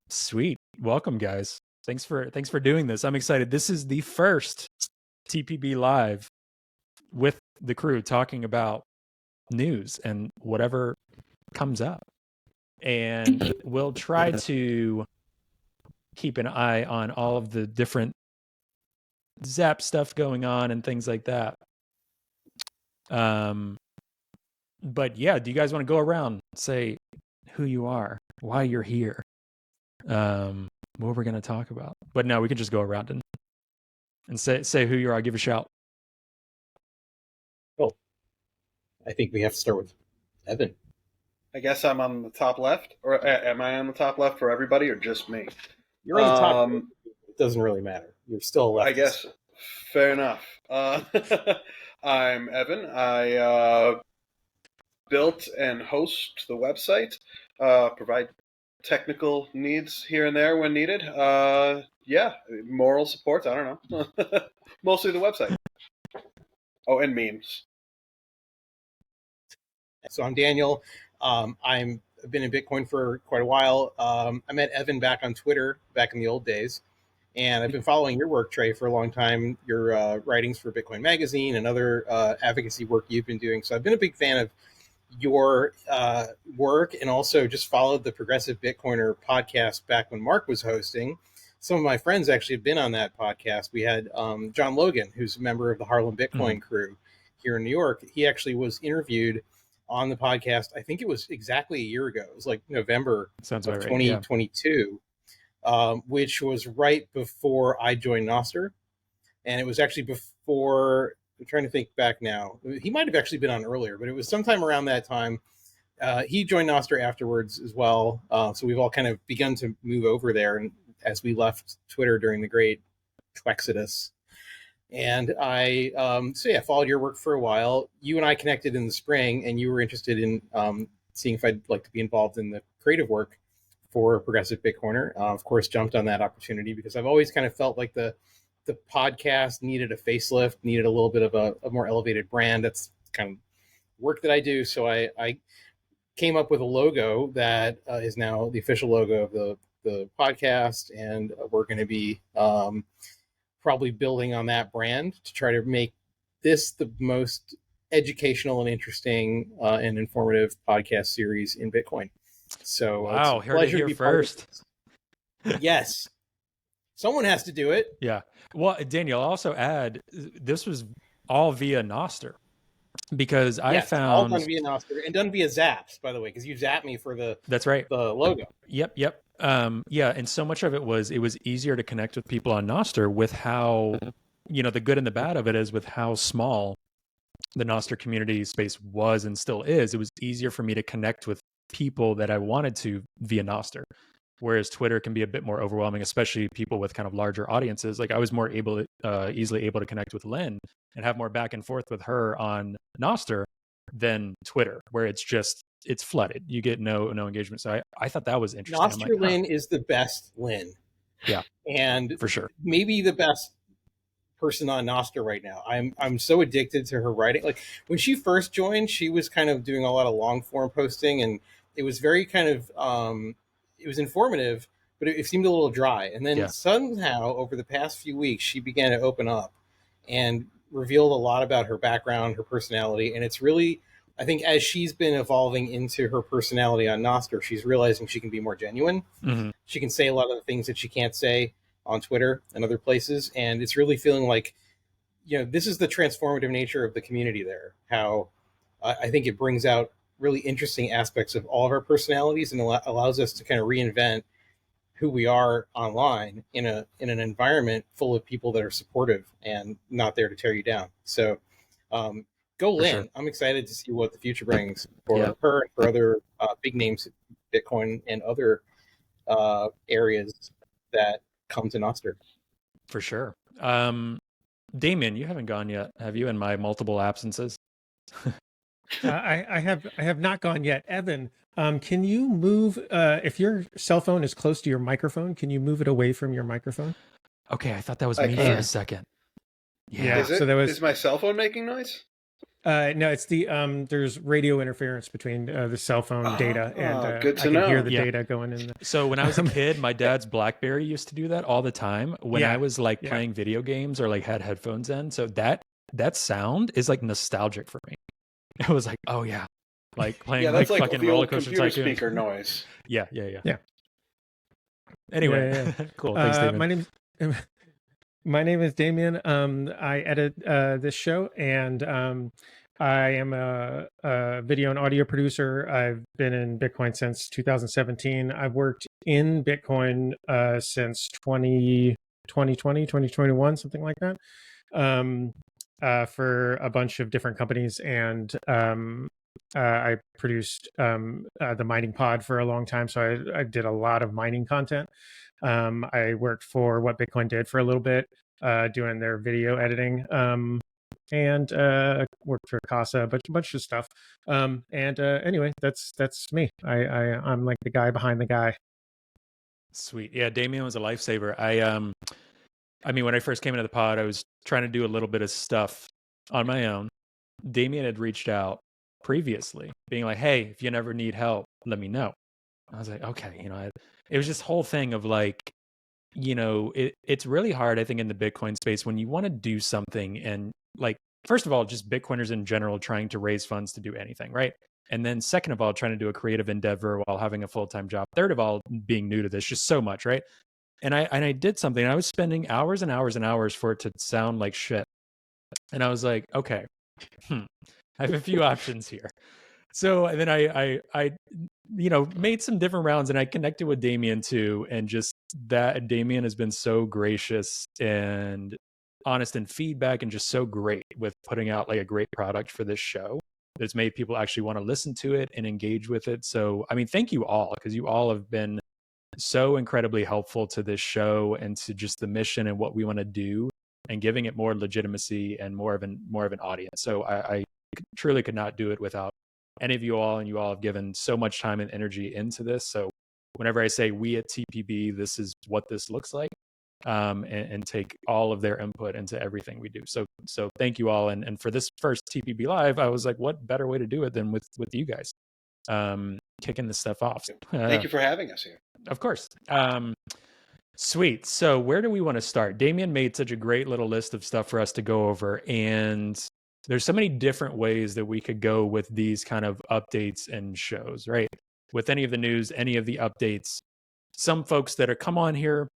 Sweet. Welcome, guys. Thanks for doing this. I'm excited. This is the first TPB live with the crew talking about news and whatever comes up. And we'll try to keep an eye on all of the different Zap stuff going on and things like that. But yeah, do you guys want to go around, say who you are, why you're here, what we're going to talk about? But no, we can just go around and say who you are. Give a shout. Well, I think we have to start with Evan. I guess I'm on the top left, or am I on the top left for everybody, or just me? You're on the top. It doesn't really matter. You're still left. I guess. Fair enough. I'm Evan. I built and host the website, provide technical needs here and there when needed. Yeah, moral support, I don't know. Mostly the website. Oh, and memes. So I'm Daniel. I've been in Bitcoin for quite a while. I met Evan back on Twitter back in the old days. And I've been following your work, Trey, for a long time, your writings for Bitcoin Magazine and other advocacy work you've been doing. So I've been a big fan of your work, and also just followed the Progressive Bitcoiner podcast back when Mark was hosting. Some of my friends actually have been on that podcast. We had John Logan, who's a member of the Harlem Bitcoin crew here in New York. He actually was interviewed on the podcast. I think it was exactly a year ago. It was like November of 2022. Which was right before I joined Nostr. And it was actually before, I'm trying to think back now. He might have actually been on earlier, but it was sometime around that time. He joined Nostr afterwards as well. So we've all kind of begun to move over there, and as we left Twitter during the great Twexodus. And I followed your work for a while. You and I connected in the spring, and you were interested in seeing if I'd like to be involved in the creative work for Progressive Bitcoiner. Of course, jumped on that opportunity because I've always kind of felt like the podcast needed a facelift, needed a little bit of a more elevated brand. That's kind of work that I do. So I came up with a logo that is now the official logo of the podcast, and we're going to be probably building on that brand to try to make this the most educational and interesting and informative podcast series in Bitcoin. So wow, heard it here first. Yes, someone has to do it. Yeah. Well, Daniel, I'll also add, this was all via Nostr, because I found all done via Nostr and done via Zaps, by the way, because you zapped me for the that's right the logo. Yep. Yeah, and so much of it was easier to connect with people on Nostr with how, the good and the bad of it is with how small the Nostr community space was and still is. It was easier for me to connect with people that I wanted to via Nostr, whereas Twitter can be a bit more overwhelming, especially people with kind of larger audiences. Like I was more easily able to connect with Lynn and have more back and forth with her on Nostr than Twitter, where it's flooded. You get no engagement. So I thought that was interesting. Nostr Lynn is the best Lynn. Yeah, and for sure, maybe the best person on Nostr right now. I'm so addicted to her writing. Like when she first joined, she was kind of doing a lot of long form posting, and it was very kind of it was informative, but it seemed a little dry. And then somehow over the past few weeks, she began to open up and revealed a lot about her background, her personality. And it's really, I think as she's been evolving into her personality on Nostr, she's realizing she can be more genuine. Mm-hmm. She can say a lot of the things that she can't say on Twitter and other places. And it's really feeling like, this is the transformative nature of the community there. How I think it brings out really interesting aspects of all of our personalities and allows us to kind of reinvent who we are online in an environment full of people that are supportive and not there to tear you down. So go Lynn. Sure. I'm excited to see what the future brings for her and for other big names, Bitcoin and other areas that come to Nostr. For sure. Damien, you haven't gone yet, have you, in my multiple absences? I have not gone yet. Evan, can you move, if your cell phone is close to your microphone, can you move it away from your microphone? Okay, I thought that was me for a second. Yeah. Is my cell phone making noise? No, it's the there's radio interference between the cell phone data and good to I can hear know. the Yeah. data going in. So when I was a kid, my dad's BlackBerry used to do that all the time when I Yeah. was like Yeah. playing video games or like had headphones in. So that sound is like nostalgic for me. It was like, oh yeah, like playing Yeah, that's like fucking the Roller old Coaster computer Tycoon. speaker noise. Yeah. Yeah. Anyway, Yeah. cool. Thanks, David. My name is Damien. I edit this show, and I am a video and audio producer. I've been in Bitcoin since 2017. I've worked in Bitcoin since 2021, something like that, for a bunch of different companies. And I produced the mining pod for a long time, so I did a lot of mining content. I worked for What Bitcoin Did for a little bit, doing their video editing, and worked for Casa, but a bunch of stuff. Anyway, that's me. I'm like the guy behind the guy. Sweet. Yeah, Damien was a lifesaver. I mean, when I first came into the pod, I was trying to do a little bit of stuff on my own. Damien had reached out previously, being like, "Hey, if you never need help, let me know." I was like, "Okay," it was this whole thing of like, it's really hard, I think, in the Bitcoin space when you want to do something and like, first of all, just Bitcoiners in general trying to raise funds to do anything, right? And then second of all, trying to do a creative endeavor while having a full-time job. Third of all, being new to this, just so much, right? And I did something. I was spending hours and hours and hours for it to sound like shit. And I was like, okay, I have a few options here. So and then I made some different rounds, and I connected with Damien too. And just that Damien has been so gracious and honest in feedback, and just so great with putting out like a great product for this show that's made people actually want to listen to it and engage with it. So I mean, thank you all, because you all have been so incredibly helpful to this show and to just the mission and what we want to do, and giving it more legitimacy and more of an audience. So I truly could not do it without any of you all, and you all have given so much time and energy into this. So whenever I say we at TPB, this is what this looks like, and take all of their input into everything we do. So thank you all. And for this first TPB live, I was like, what better way to do it than with you guys, kicking this stuff off. Thank you for having us here. Of course. Sweet. So where do we want to start? Damien made such a great little list of stuff for us to go over, and there's so many different ways that we could go with these kind of updates and shows, right? With any of the news, any of the updates, some folks that are come on here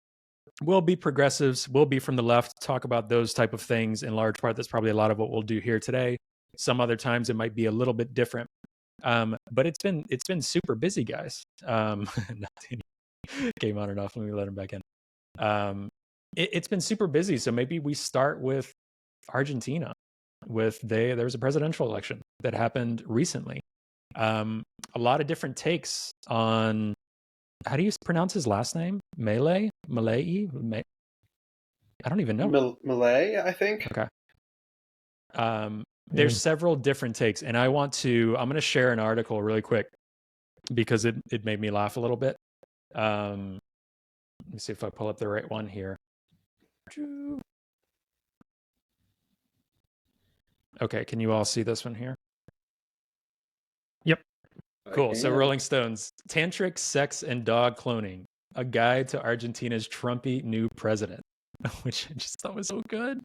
will be progressives, will be from the left, talk about those type of things. In large part, that's probably a lot of what we'll do here today. Some other times it might be a little bit different. But it's been super busy, guys. Came on and off. Let me let him back in. It's been super busy. So maybe we start with Argentina. There was a presidential election that happened recently. A lot of different takes on, how do you pronounce his last name? Malay? I don't even know. Malay, I think. Okay. There's several different takes, and I'm going to share an article really quick because it made me laugh a little bit. Let me see if I pull up the right one here. Okay, can you all see this one here? Yep. Cool. So Rolling Stones, tantric sex and dog cloning, a guide to Argentina's Trumpy new president, which I just thought was so good.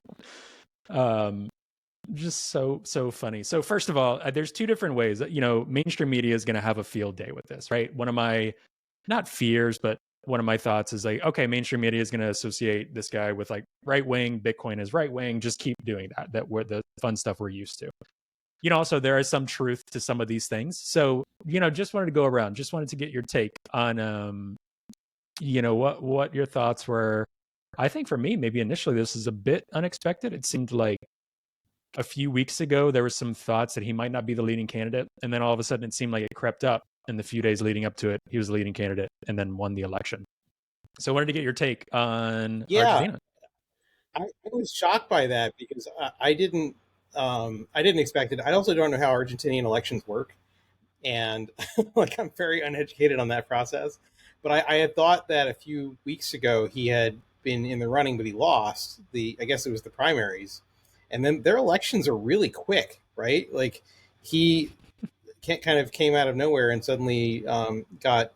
Just so funny. So first of all, there's two different ways that, mainstream media is going to have a field day with this, right? One of my, not fears, but one of my thoughts is like, okay, mainstream media is going to associate this guy with like right wing, Bitcoin is right wing. Just keep doing that. We're the fun stuff we're used to. Also there is some truth to some of these things. So, just wanted to go around, just wanted to get your take on, what your thoughts were. I think for me, maybe initially this is a bit unexpected. It seemed like a few weeks ago, there were some thoughts that he might not be the leading candidate. And then all of a sudden it seemed like it crept up in the few days leading up to it. He was the leading candidate and then won the election. So I wanted to get your take on Argentina. I was shocked by that because I didn't expect it. I also don't know how Argentinian elections work. And like, I'm very uneducated on that process. But I had thought that a few weeks ago he had been in the running, but he lost I guess it was the primaries. and then their elections are really quick, right? Like he kind of came out of nowhere and suddenly got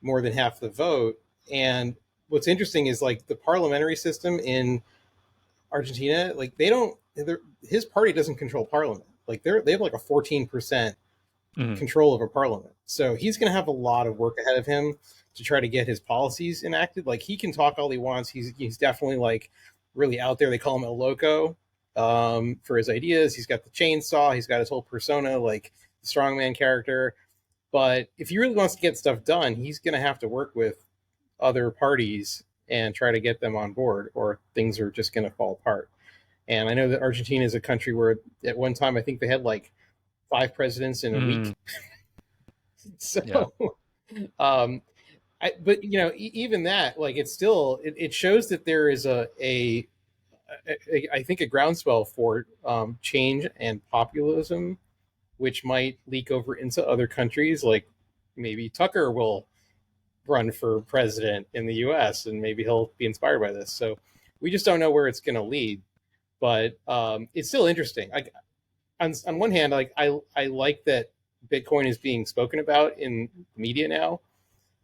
more than half the vote. And what's interesting is like the parliamentary system in Argentina, like his party doesn't control parliament. Like they have like a 14% control over parliament. So he's going to have a lot of work ahead of him to try to get his policies enacted. Like he can talk all he wants. He's definitely like really out there. They call him El Loco for his ideas. He's got the chainsaw. He's got his whole persona, like the strongman character. But if he really wants to get stuff done, he's going to have to work with other parties and try to get them on board, or things are just going to fall apart. And I know that Argentina is a country where at one time I think they had like 5 presidents in a week. So, but you know, even that, like, it's still it shows that there is I think a groundswell for change and populism, which might leak over into other countries. Like maybe Tucker will run for president in the U.S. and maybe he'll be inspired by this. So we just don't know where it's going to lead, but it's still interesting. On one hand, like I like that Bitcoin is being spoken about in the media now.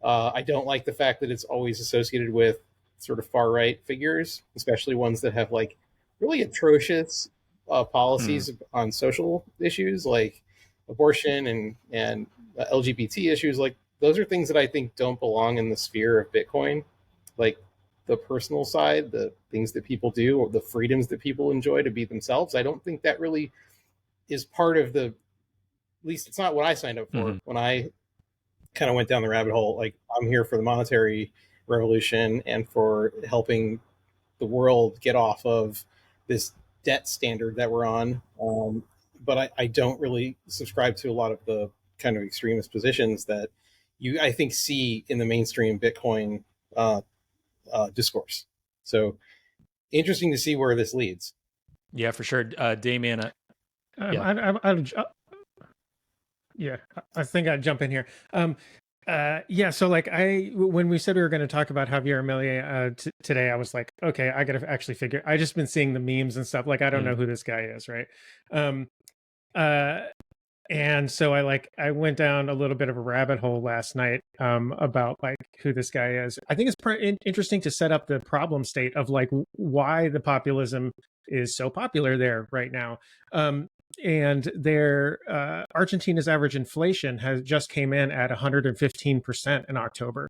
I don't like the fact that it's always associated with sort of far right figures, especially ones that have like really atrocious policies on social issues like abortion and LGBT issues. Like those are things that I think don't belong in the sphere of Bitcoin. Like the personal side, the things that people do, or the freedoms that people enjoy to be themselves. I don't think that really is part of at least it's not what I signed up for when I kind of went down the rabbit hole. Like I'm here for the monetary revolution and for helping the world get off of this debt standard that we're on. But I don't really subscribe to a lot of the kind of extremist positions that you, I think, see in the mainstream Bitcoin discourse. So interesting to see where this leads. Yeah, for sure. Damien. I think I'd jump in here. So like when we said we were going to talk about Javier Milei today, I was like, okay, I got to actually figure. I just been seeing the memes and stuff. Like I don't know who this guy is, right? And so I went down a little bit of a rabbit hole last night about like who this guy is. I think it's interesting to set up the problem state of like why the populism is so popular there right now. And their Argentina's average inflation has just came in at 115% in October,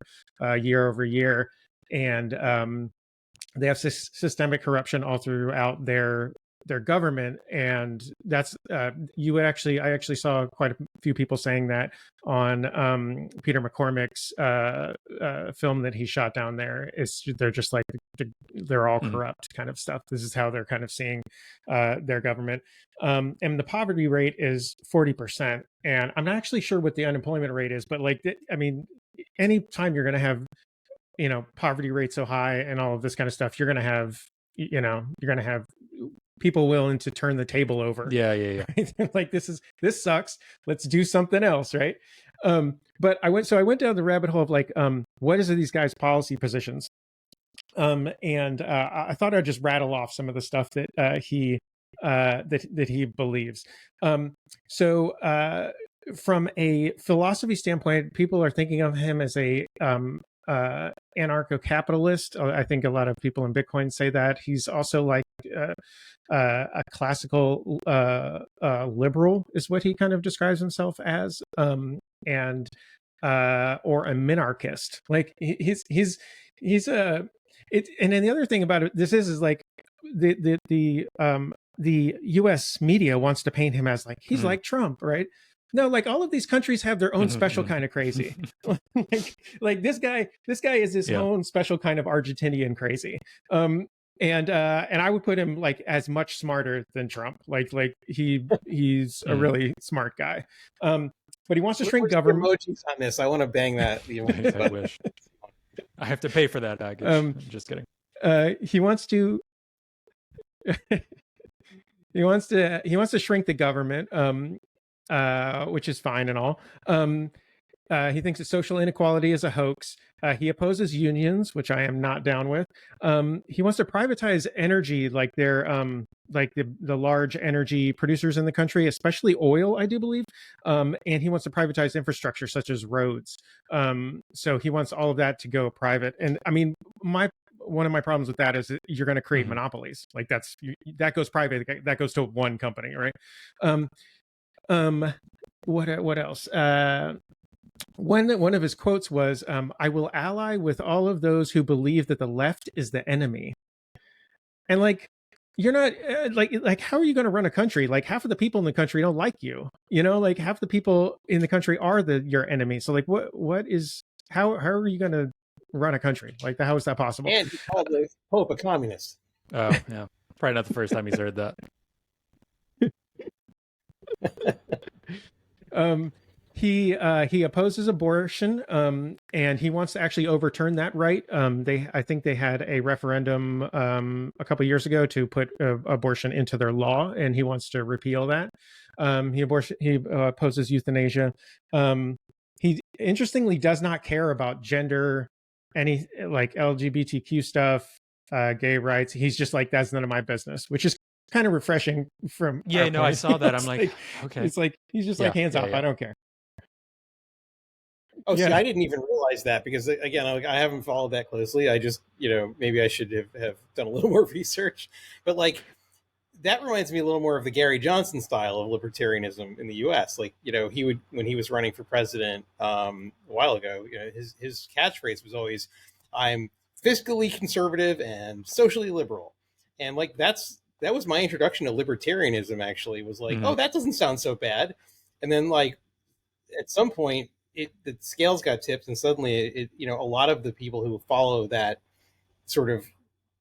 year over year, and they have systemic corruption all throughout their government, and that's I actually saw quite a few people saying that on Peter McCormick's film that he shot down there. They're just like they're all corrupt kind of stuff. This is how they're kind of seeing their government, and the poverty rate is 40%, and I'm not actually sure what the unemployment rate is, but like I mean, anytime you're going to have poverty rate so high and all of this kind of stuff, you're going to have people willing to turn the table over. Yeah. Right? Like this sucks. Let's do something else, right? But I went down the rabbit hole of like, what is these guys' policy positions? And I thought I'd just rattle off some of the stuff that he believes. So from a philosophy standpoint, people are thinking of him as a anarcho-capitalist. I think a lot of people in Bitcoin say that. He's also like a classical liberal is what he kind of describes himself as, and or a minarchist. Like he's a it. And then the other thing about it, this is like the U.S. media wants to paint him as like he's like Trump, right? No, like all of these countries have their own special kind of crazy. like this guy is his own special kind of Argentinian crazy. And I would put him like as much smarter than Trump. Like he's a really smart guy. But he wants to shrink government. Emojis on this. I want to bang that. I wish. I have to pay for that package. I'm just kidding. He wants to. He wants to shrink the government. Which is fine and all. He thinks that social inequality is a hoax. He opposes unions, which I am not down with. He wants to privatize energy, like like the large energy producers in the country, especially oil, I do believe. And he wants to privatize infrastructure such as roads. So he wants all of that to go private. And I mean, one of my problems with that is that you're going to create monopolies. Like that goes private. That goes to one company, right? What else? One of his quotes was, "I will ally with all of those who believe that the left is the enemy." And like, you're not like how are you going to run a country? Like half of the people in the country don't like you. You know, like half the people in the country are your enemy. So like, what is how are you going to run a country? Like, how is that possible? And he called the Pope a communist. Oh yeah, probably not the first time he's heard that. He opposes abortion, and he wants to actually overturn that right. I think they had a referendum a couple of years ago to put abortion into their law, and he wants to repeal that. He opposes euthanasia. He interestingly does not care about gender, any like LGBTQ stuff, gay rights. He's just like, that's none of my business, which is kind of refreshing from I saw that. I'm like, okay, it's like he's just like hands off. I don't care. Oh, see, I didn't even realize that because, again, I haven't followed that closely. I just, maybe I should have done a little more research. But, like, that reminds me a little more of the Gary Johnson style of libertarianism in the U.S. Like, he would, when he was running for president a while ago, his catchphrase was always, "I'm fiscally conservative and socially liberal." And, like, that was my introduction to libertarianism, actually, was like, oh, that doesn't sound so bad. And then, like, at some point, the scales got tipped, and suddenly, a lot of the people who follow that sort of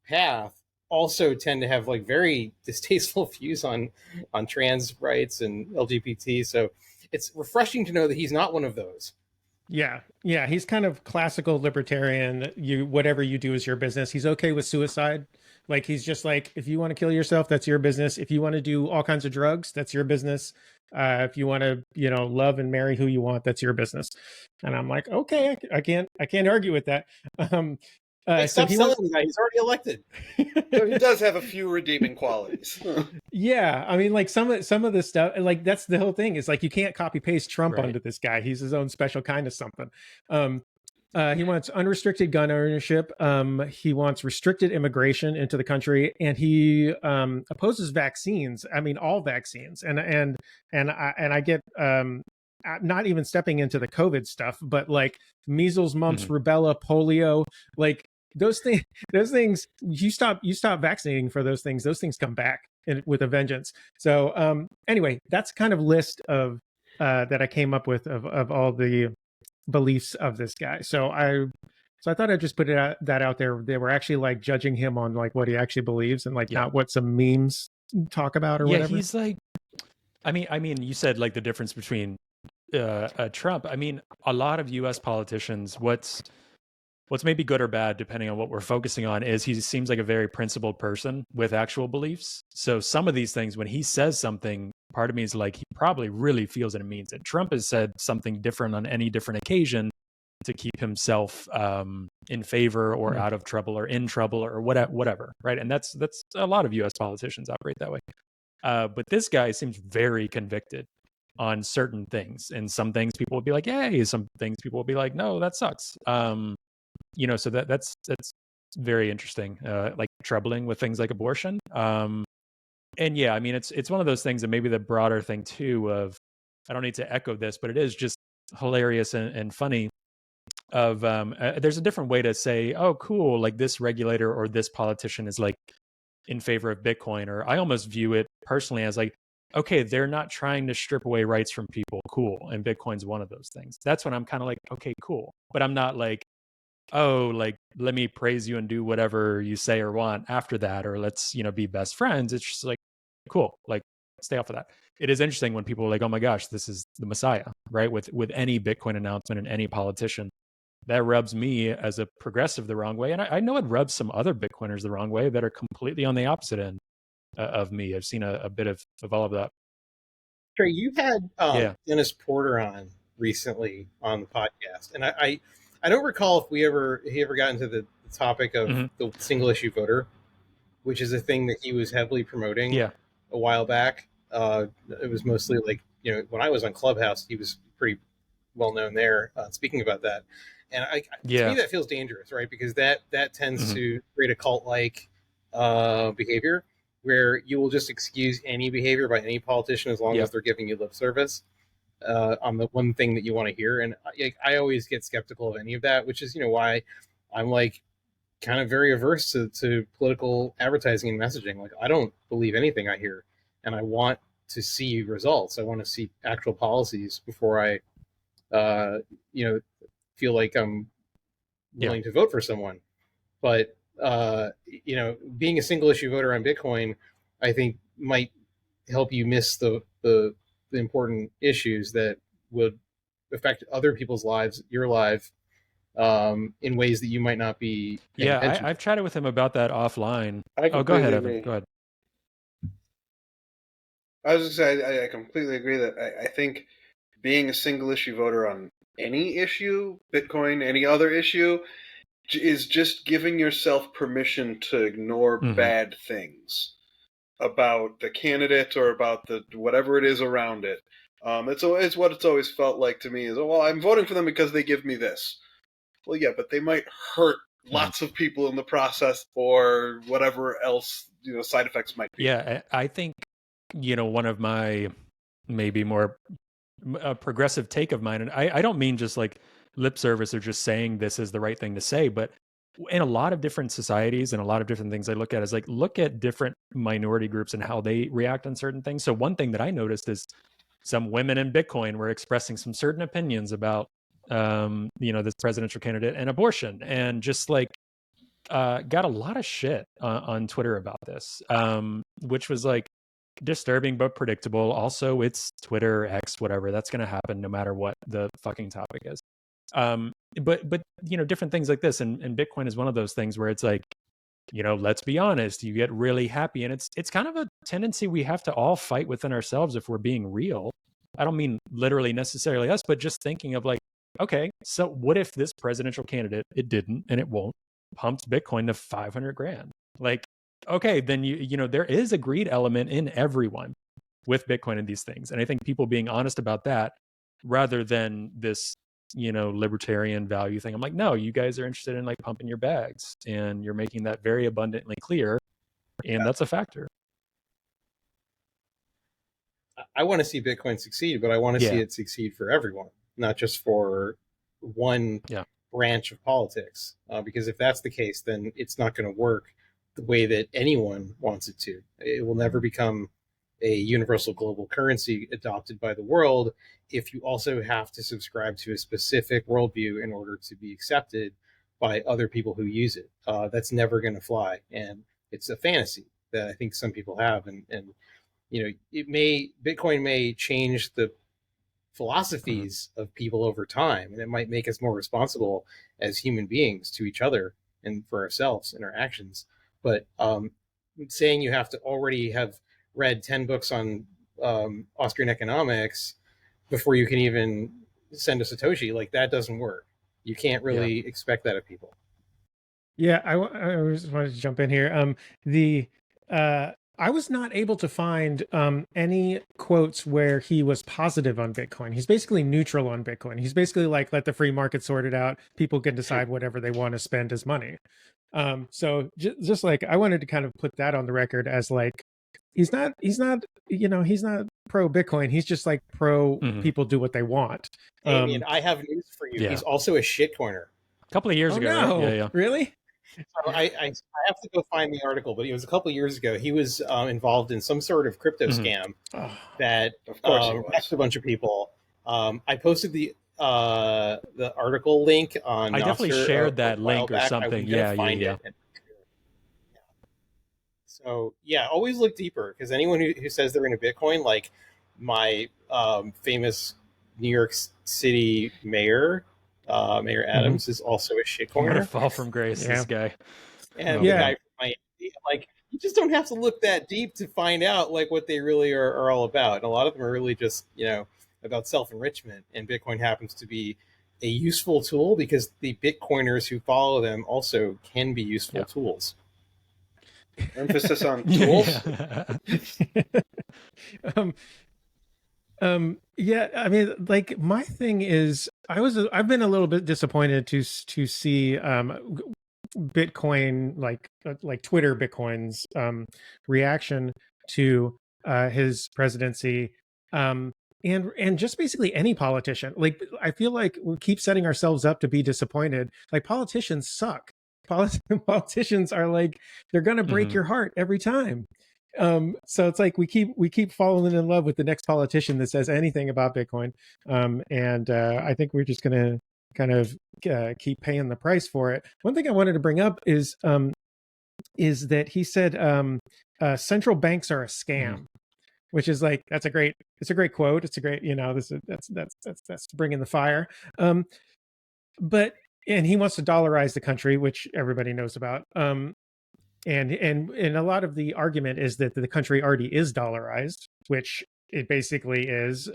path also tend to have like very distasteful views on trans rights and LGBT. So it's refreshing to know that he's not one of those. Yeah, he's kind of classical libertarian. Whatever you do is your business. He's okay with suicide. Like, he's just like, if you want to kill yourself, that's your business. If you want to do all kinds of drugs, that's your business. If you want to, love and marry who you want, that's your business. And I'm like, okay, I can't argue with that. Stop selling the guy. He's already elected. So he does have a few redeeming qualities. Yeah, I mean, like some of the stuff, like that's the whole thing. Is like you can't copy paste Trump Right. onto this guy. He's his own special kind of something. He wants unrestricted gun ownership. He wants restricted immigration into the country, and he opposes vaccines. I mean, all vaccines. And I get not even stepping into the COVID stuff, but like measles, mumps, rubella, polio, like those things. You stop vaccinating for those things come back with a vengeance. So anyway, that's kind of list of that I came up with of all the beliefs of this guy. So I thought I'd just put that out there. They were actually like judging him on like what he actually believes and like not what some memes talk about or whatever. He's like, I mean, you said like the difference between Trump. I mean, a lot of U.S. politicians, what's maybe good or bad, depending on what we're focusing on, is he seems like a very principled person with actual beliefs. So some of these things, when he says something, part of me is like, he probably really feels and means it. Trump has said something different on any different occasion to keep himself in favor or out of trouble or in trouble or whatever, right? And that's a lot of U.S. politicians operate that way. But this guy seems very convicted on certain things, and some things people will be like, "Yay!" Some things people will be like, "No, that sucks." So that's very interesting, like troubling with things like abortion. And yeah, I mean, it's one of those things, and maybe the broader thing too of, I don't need to echo this, but it is just hilarious and funny. Of there's a different way to say, oh, cool, like this regulator or this politician is like in favor of Bitcoin, or I almost view it personally as like, okay, they're not trying to strip away rights from people, cool, and Bitcoin's one of those things. That's when I'm kind of like, okay, cool, but I'm not like, oh, like, let me praise you and do whatever you say or want after that, or let's, be best friends. It's just like, cool, like, stay off of that. It is interesting when people are like, oh my gosh, this is the Messiah, right? With any Bitcoin announcement and any politician, that rubs me as a progressive the wrong way. And I know it rubs some other Bitcoiners the wrong way that are completely on the opposite end of me. I've seen a bit of all of that. Trey, you had Dennis Porter on recently on the podcast, and I don't recall if he ever got into the topic of the single issue voter, which is a thing that he was heavily promoting Yeah. a while back. It was mostly like, when I was on Clubhouse, he was pretty well known there, speaking about that. And to me, that feels dangerous, right? Because that tends to create a cult like behavior where you will just excuse any behavior by any politician as long as they're giving you lip service on the one thing that you want to hear. And I always get skeptical of any of that, which is why I'm like kind of very averse to political advertising and messaging. Like, I don't believe anything I hear, and I want to see results. I want to see actual policies before I feel like I'm willing to vote for someone. But being a single issue voter on Bitcoin, I think might help you miss the important issues that would affect other people's lives, your life, in ways that you might not be paying attention. I've chatted with him about that offline. Go ahead, Evan. Go ahead. I was going to say, I completely agree that I think being a single issue voter on any issue, Bitcoin, any other issue, is just giving yourself permission to ignore bad things about the candidate or about the whatever it is around it. It's what it's always felt like to me is, well, I'm voting for them because they give me this. Well, yeah, but they might hurt lots of people in the process or whatever else, side effects might be. Yeah, I think, one of my maybe more progressive take of mine, and I don't mean just like lip service or just saying this is the right thing to say, but in a lot of different societies and a lot of different things I look at is like, look at different minority groups and how they react on certain things. So one thing that I noticed is some women in Bitcoin were expressing some certain opinions about, this presidential candidate and abortion, and just like got a lot of shit on Twitter about this, which was like disturbing but predictable. Also, it's Twitter, X, whatever. That's going to happen no matter what the fucking topic is. But different things like this, and Bitcoin is one of those things where it's like, let's be honest, you get really happy, and it's kind of a tendency we have to all fight within ourselves if we're being real. I don't mean literally necessarily us, but just thinking of like, okay, so what if this presidential candidate, it didn't and it won't, pumped Bitcoin to 500 grand? Like, okay, then there is a greed element in everyone with Bitcoin and these things. And I think people being honest about that rather than this, libertarian value thing. I'm like, no, you guys are interested in like pumping your bags, and you're making that very abundantly clear. And that's a factor. I want to see Bitcoin succeed, but I want to see it succeed for everyone, not just for one branch of politics. Because if that's the case, then it's not going to work the way that anyone wants it to. It will never become a universal global currency adopted by the world if you also have to subscribe to a specific worldview in order to be accepted by other people who use it. That's never going to fly. And it's a fantasy that I think some people have. And Bitcoin may change the philosophies of people over time, and it might make us more responsible as human beings to each other and for ourselves and our actions. But saying you have to already have read 10 books on Austrian economics before you can even send a Satoshi, like, that doesn't work. You can't really expect that of people. Yeah, I just wanted to jump in here. I was not able to find any quotes where he was positive on Bitcoin. He's basically neutral on Bitcoin. He's basically like, let the free market sort it out. People can decide whatever they want to spend as money. So just like, I wanted to kind of put that on the record as like, he's not pro Bitcoin. He's just like pro people do what they want. Damien, I have news for you. He's also a shitcoiner. A couple of years ago, no. right? Yeah. Really? So I have to go find the article, but it was a couple of years ago. He was involved in some sort of crypto scam that wrecked a bunch of people. I posted the article link on. I definitely shared that link or something. Yeah. So always look deeper, because anyone who says they're into Bitcoin, like my famous New York City mayor. Mayor Adams is also a shitcoiner. Fall from grace, this guy. And the guy from like, you just don't have to look that deep to find out like what they really are all about. And a lot of them are really just, about self-enrichment, and Bitcoin happens to be a useful tool because the Bitcoiners who follow them also can be useful tools. Emphasis on tools. Yeah, I mean, like, my thing is, I've been a little bit disappointed to see Bitcoin, like Twitter Bitcoin's reaction to his presidency, and just basically any politician. Like, I feel like we keep setting ourselves up to be disappointed. Like, politicians suck. Politicians are like, they're gonna break your heart every time. So it's like we keep falling in love with the next politician that says anything about Bitcoin, and I think we're just gonna kind of keep paying the price for it. One thing I wanted to bring up is that he said central banks are a scam, which is like, it's a great quote. It's a great, that's bringing the fire. But and he wants to dollarize the country, which everybody knows about. And a lot of the argument is that the country already is dollarized, which it basically is.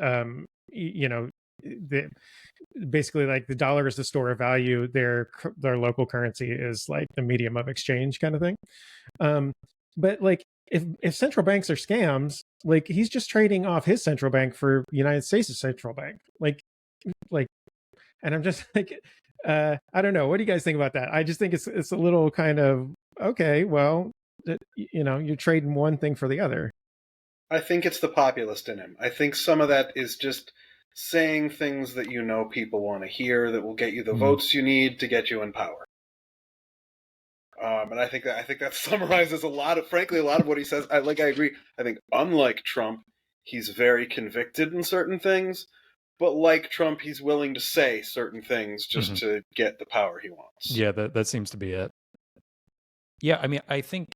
Basically, like, the dollar is the store of value. Their local currency is like the medium of exchange, kind of thing. But like, if central banks are scams, like, he's just trading off his central bank for United States' central bank. Like, and I'm just like, I don't know. What do you guys think about that? I just think it's a little kind of, okay, well, you're trading one thing for the other. I think it's the populist in him. I think some of that is just saying things that people want to hear, that will get you the votes you need to get you in power. And I think that summarizes frankly, a lot of what he says. I agree. I think, unlike Trump, he's very convicted in certain things, but like Trump, he's willing to say certain things just to get the power he wants. Yeah, that seems to be it. Yeah, I mean, I think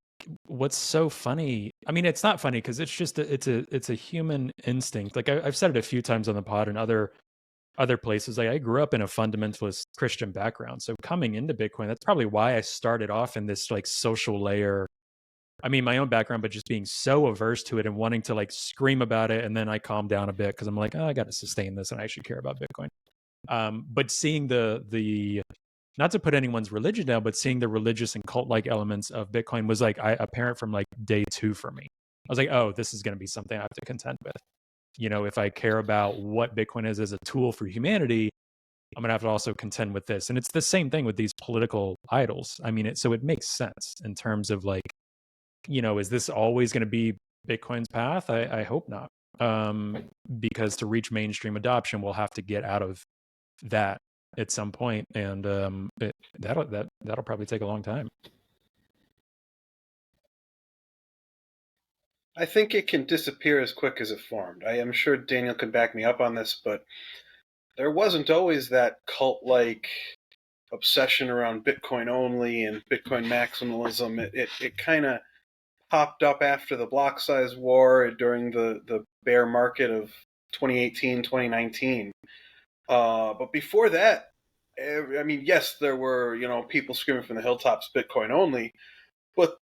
what's so funny, I mean, it's not funny because it's just it's a human instinct. Like, I've said it a few times on the pod and other places. Like, I grew up in a fundamentalist Christian background, so coming into Bitcoin, that's probably why I started off in this like social layer. I mean, my own background, but just being so averse to it and wanting to like scream about it, and then I calmed down a bit because I'm like, oh, I got to sustain this and I actually care about Bitcoin. But seeing the not to put anyone's religion down, but seeing the religious and cult-like elements of Bitcoin was like apparent from like day 2 for me. I was like, oh, this is going to be something I have to contend with. If I care about what Bitcoin is as a tool for humanity, I'm going to have to also contend with this. And it's the same thing with these political idols. I mean, so it makes sense in terms of like, is this always going to be Bitcoin's path? I hope not. Because to reach mainstream adoption, we'll have to get out of that at some point, and that'll probably take a long time. I think it can disappear as quick as it formed. I am sure Daniel could back me up on this, but there wasn't always that cult-like obsession around Bitcoin only and Bitcoin maximalism. It kind of popped up after the block size war during the bear market of 2018, 2019. But before that, I mean, yes, there were people screaming from the hilltops, Bitcoin only, but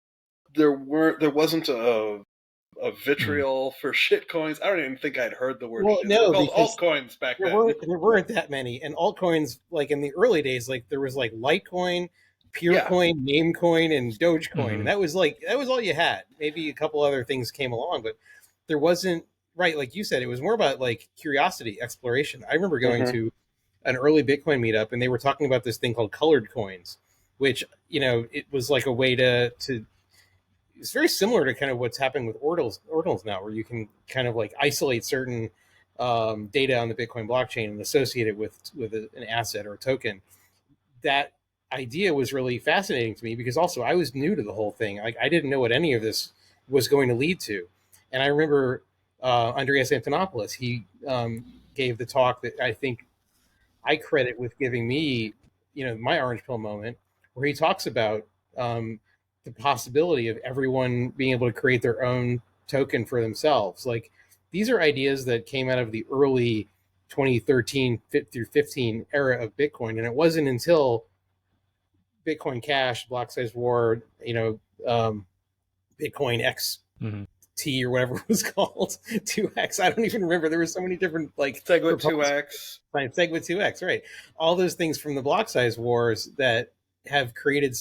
there wasn't a vitriol for shitcoins. I don't even think I'd heard the word. Well, shit. no, they were called altcoins back then. There weren't that many, and altcoins, like in the early days, like there was like Litecoin, Peercoin, Namecoin, and Dogecoin, and that was all you had. Maybe a couple other things came along, but there wasn't, right, like you said, it was more about like curiosity, exploration. I remember going to an early Bitcoin meetup, and they were talking about this thing called colored coins, which it was like a way to it's very similar to kind of what's happening with ordinals now, where you can kind of like isolate certain data on the Bitcoin blockchain and associate it with an asset or a token. That idea was really fascinating to me because also I was new to the whole thing. Like, I didn't know what any of this was going to lead to. And I remember Andreas Antonopoulos, he gave the talk that I think I credit with giving me, my orange pill moment, where he talks about the possibility of everyone being able to create their own token for themselves. Like, these are ideas that came out of the early 2013 through 15 era of Bitcoin. And it wasn't until Bitcoin Cash, block size war, Bitcoin X T or whatever it was called, 2X. I don't even remember. There were so many different like Segwit 2X. Segwit 2X, right? All those things from the block size wars that have created,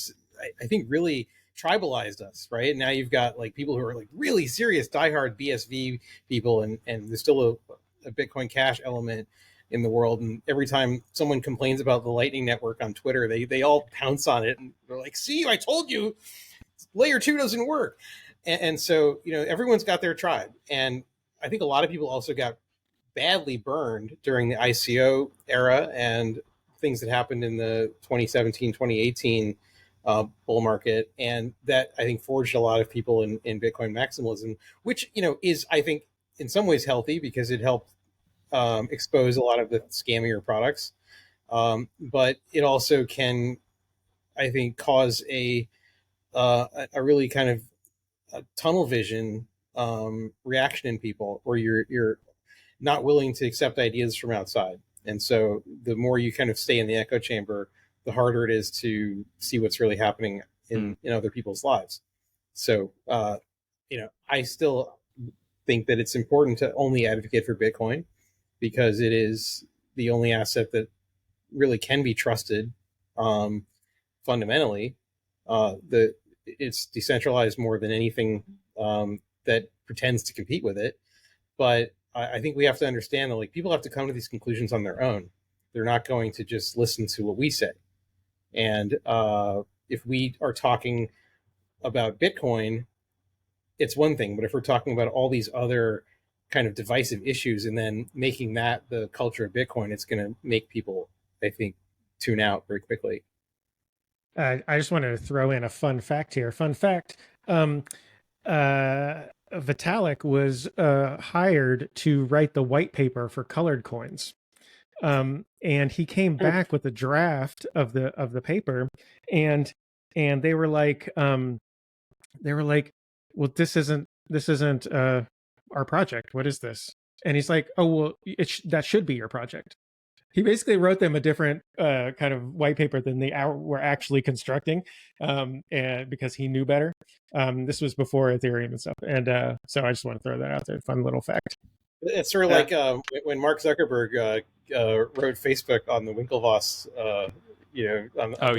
I think, really tribalized us, right? Now you've got like people who are like really serious, diehard BSV people, and there's still a Bitcoin Cash element in the world. And every time someone complains about the Lightning Network on Twitter, they all pounce on it and they're like, "See, I told you, layer 2 doesn't work." And so, everyone's got their tribe. And I think a lot of people also got badly burned during the ICO era and things that happened in the 2017, 2018 bull market. And that, I think, forged a lot of people in Bitcoin maximalism, which, is, I think, in some ways healthy because it helped expose a lot of the scammier products. But it also can, I think, cause a really kind of a tunnel vision reaction in people where you're not willing to accept ideas from outside. And so the more you kind of stay in the echo chamber, the harder it is to see what's really happening in other people's lives. So, I still think that it's important to only advocate for Bitcoin because it is the only asset that really can be trusted fundamentally. It's decentralized more than anything that pretends to compete with it. But I think we have to understand that people have to come to these conclusions on their own. They're not going to just listen to what we say. And if we are talking about Bitcoin, it's one thing. But if we're talking about all these other kind of divisive issues and then making that the culture of Bitcoin, it's going to make people, I think, tune out very quickly. I just wanted to throw in a fun fact here. Fun fact. Vitalik was hired to write the white paper for colored coins. And he came back with a draft of the paper and they were like, well, this isn't our project. What is this? And he's like, oh, well, that should be your project. He basically wrote them a different kind of white paper than they were actually constructing, and because he knew better. This was before Ethereum and stuff, and so I just want to throw that out there. Fun little fact. It's sort of like when Mark Zuckerberg wrote Facebook on the Winklevoss, on the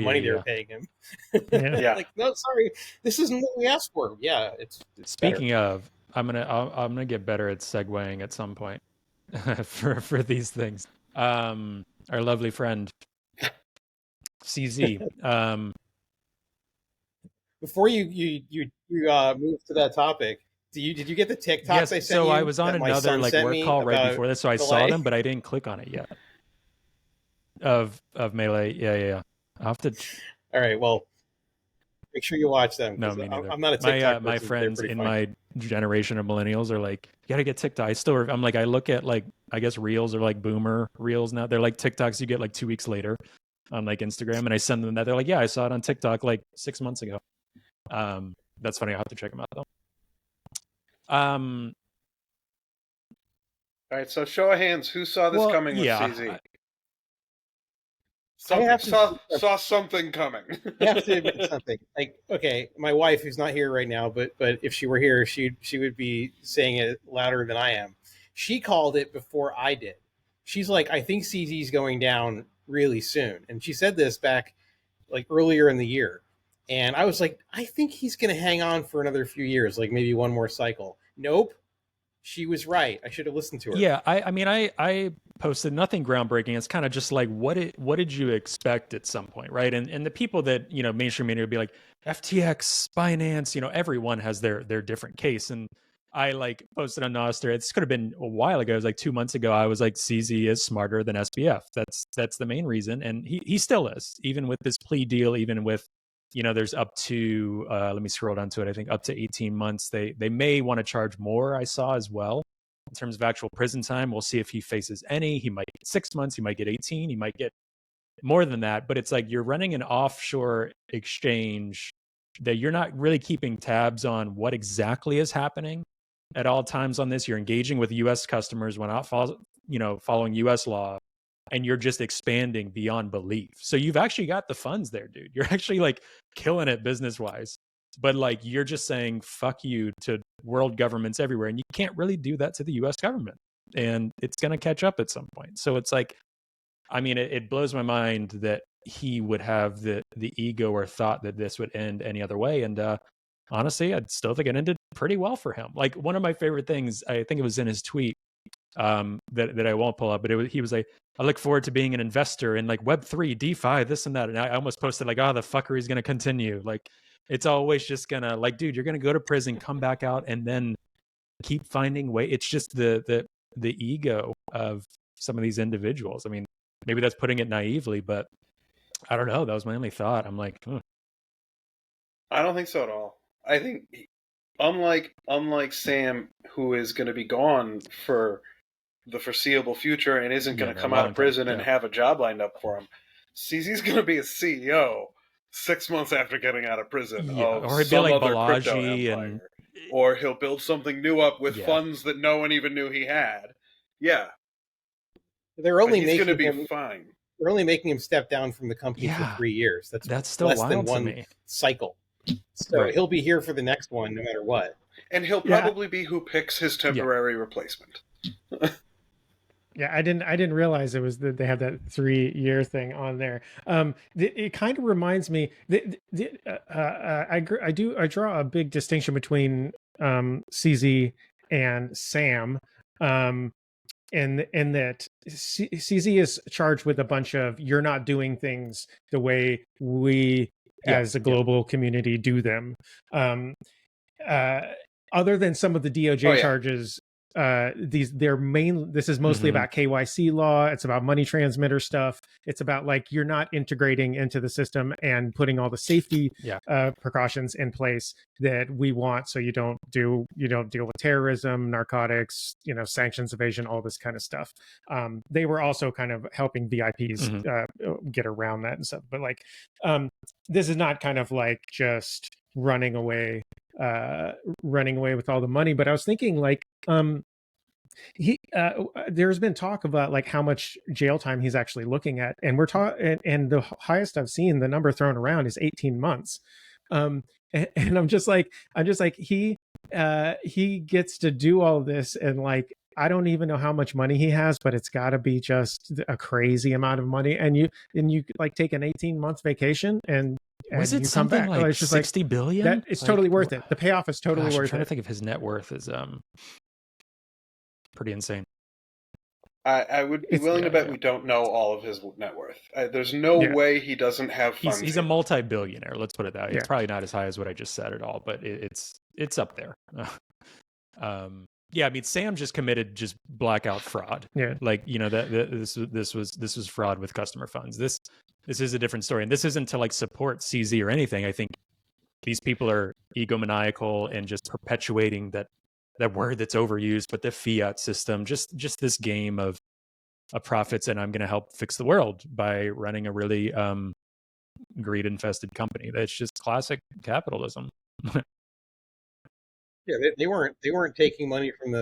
money they were paying him. Like, no, sorry, this isn't what we asked for. Yeah, it's Speaking better. of, I'm gonna get better at segueing at some point for these things. Our lovely friend CZ. Before you move to that topic, did you get the TikToks I sent you? So I was on another work call right before this, so I saw them, but I didn't click on it yet. Of Melee, yeah. I'll have to. All right, well, make sure you watch them. No, me neither. I'm not a TikTok my friends in my generation of millennials are like, you gotta get TikTok. I'm like, I look at I guess reels are like boomer reels now. They're like TikToks you get 2 weeks later on Instagram, and I send them that. They're like, yeah, I saw it on TikTok 6 months ago. That's funny. I'll have to check them out though. All right, so show of hands, who saw this coming with CZ? Saw something coming. I have to admit something. Okay, my wife, who's not here right now, but if she were here, she would be saying it louder than I am. She called it before I did. She's like, I think CZ's going down really soon, and she said this back earlier in the year, and I was like, I think he's going to hang on for another few years, maybe one more cycle. Nope. She was right. I should have listened to her. Yeah, I mean, I posted nothing groundbreaking. It's kind of just what did you expect at some point, right? And the people that mainstream media would be like FTX, Binance, everyone has their different case. And I posted on Nostr. This could have been a while ago. It was 2 months ago. I was like, CZ is smarter than SBF. That's the main reason, and he still is, even with this plea deal, even with. There's up to, let me scroll down to it. I think up to 18 months. They may want to charge more, I saw as well, in terms of actual prison time. We'll see if he faces any. He might get 6 months. He might get 18. He might get more than that. But it's you're running an offshore exchange that you're not really keeping tabs on what exactly is happening at all times on this. You're engaging with U.S. customers when not following U.S. law. And you're just expanding beyond belief. So you've actually got the funds there, dude. You're actually killing it business wise. but like you're just saying fuck you to world governments everywhere, and you can't really do that to the US government, and it's going to catch up at some point. So it's like, I mean, it blows my mind that he would have the ego or thought that this would end any other way. And honestly, I still think it ended pretty well for him. Like, one of my favorite things, I think it was in his tweet, that I won't pull up, but he was like, I look forward to being an investor in like Web3, DeFi, this and that. And I almost posted like, oh, the fuckery is going to continue. Like, it's always just gonna, like, dude, you're going to go to prison, come back out, and then keep finding way. It's just the ego of some of these individuals. I mean, maybe that's putting it naively, but I don't know. That was my only thought. I'm like, I don't think so at all. I think, unlike Sam, who is going to be gone for the foreseeable future and isn't going to come out of prison and have a job lined up for him, CZ's going to be a CEO 6 months after getting out of prison of or he'd be some like other Balaji crypto empire. Or he'll build something new up with funds that no one even knew he had. Yeah. They're only he's going to be fine. They're only making him step down from the company for 3 years. That's still less wild than one to me. cycle. So he'll be here for the next one no matter what. And he'll probably be who picks his temporary replacement. Yeah, I didn't realize it was that they had that 3-year thing on there. It kind of reminds me. I draw a big distinction between CZ and Sam, in that CZ is charged with a bunch of, you're not doing things the way we as a global community do them. Other than some of the DOJ charges. This is mostly about KYC law. It's about money transmitter stuff. It's about like, you're not integrating into the system and putting all the safety precautions in place that we want, so you don't deal with terrorism, narcotics, sanctions evasion, all this kind of stuff. They were also kind of helping VIPs get around that and stuff. But like, this is not kind of like just running away with all the money. But I was thinking, like, there's been talk about like how much jail time he's actually looking at, and and the highest I've seen, the number thrown around, is 18 months. And I'm just like he gets to do all this, and like, I don't even know how much money he has, but it's got to be just a crazy amount of money. And you like take an 18-month vacation and was it something like it's just 60 billion? It's like, totally worth it. The payoff is totally worth it. I'm trying to think if his net worth is pretty insane. I would be willing to bet we don't know all of his net worth. There's no way he doesn't have funds. He's a multi-billionaire. Let's put it that way. It's probably not as high as what I just said at all, but it's up there. I mean, Sam just committed just blackout fraud. Yeah, like this was fraud with customer funds. This is a different story, and this isn't to like support CZ or anything. I think these people are egomaniacal and just perpetuating that word that's overused, but the fiat system, just this game of profits, and I'm going to help fix the world by running a really greed infested company. That's just classic capitalism. Yeah, they weren't taking money from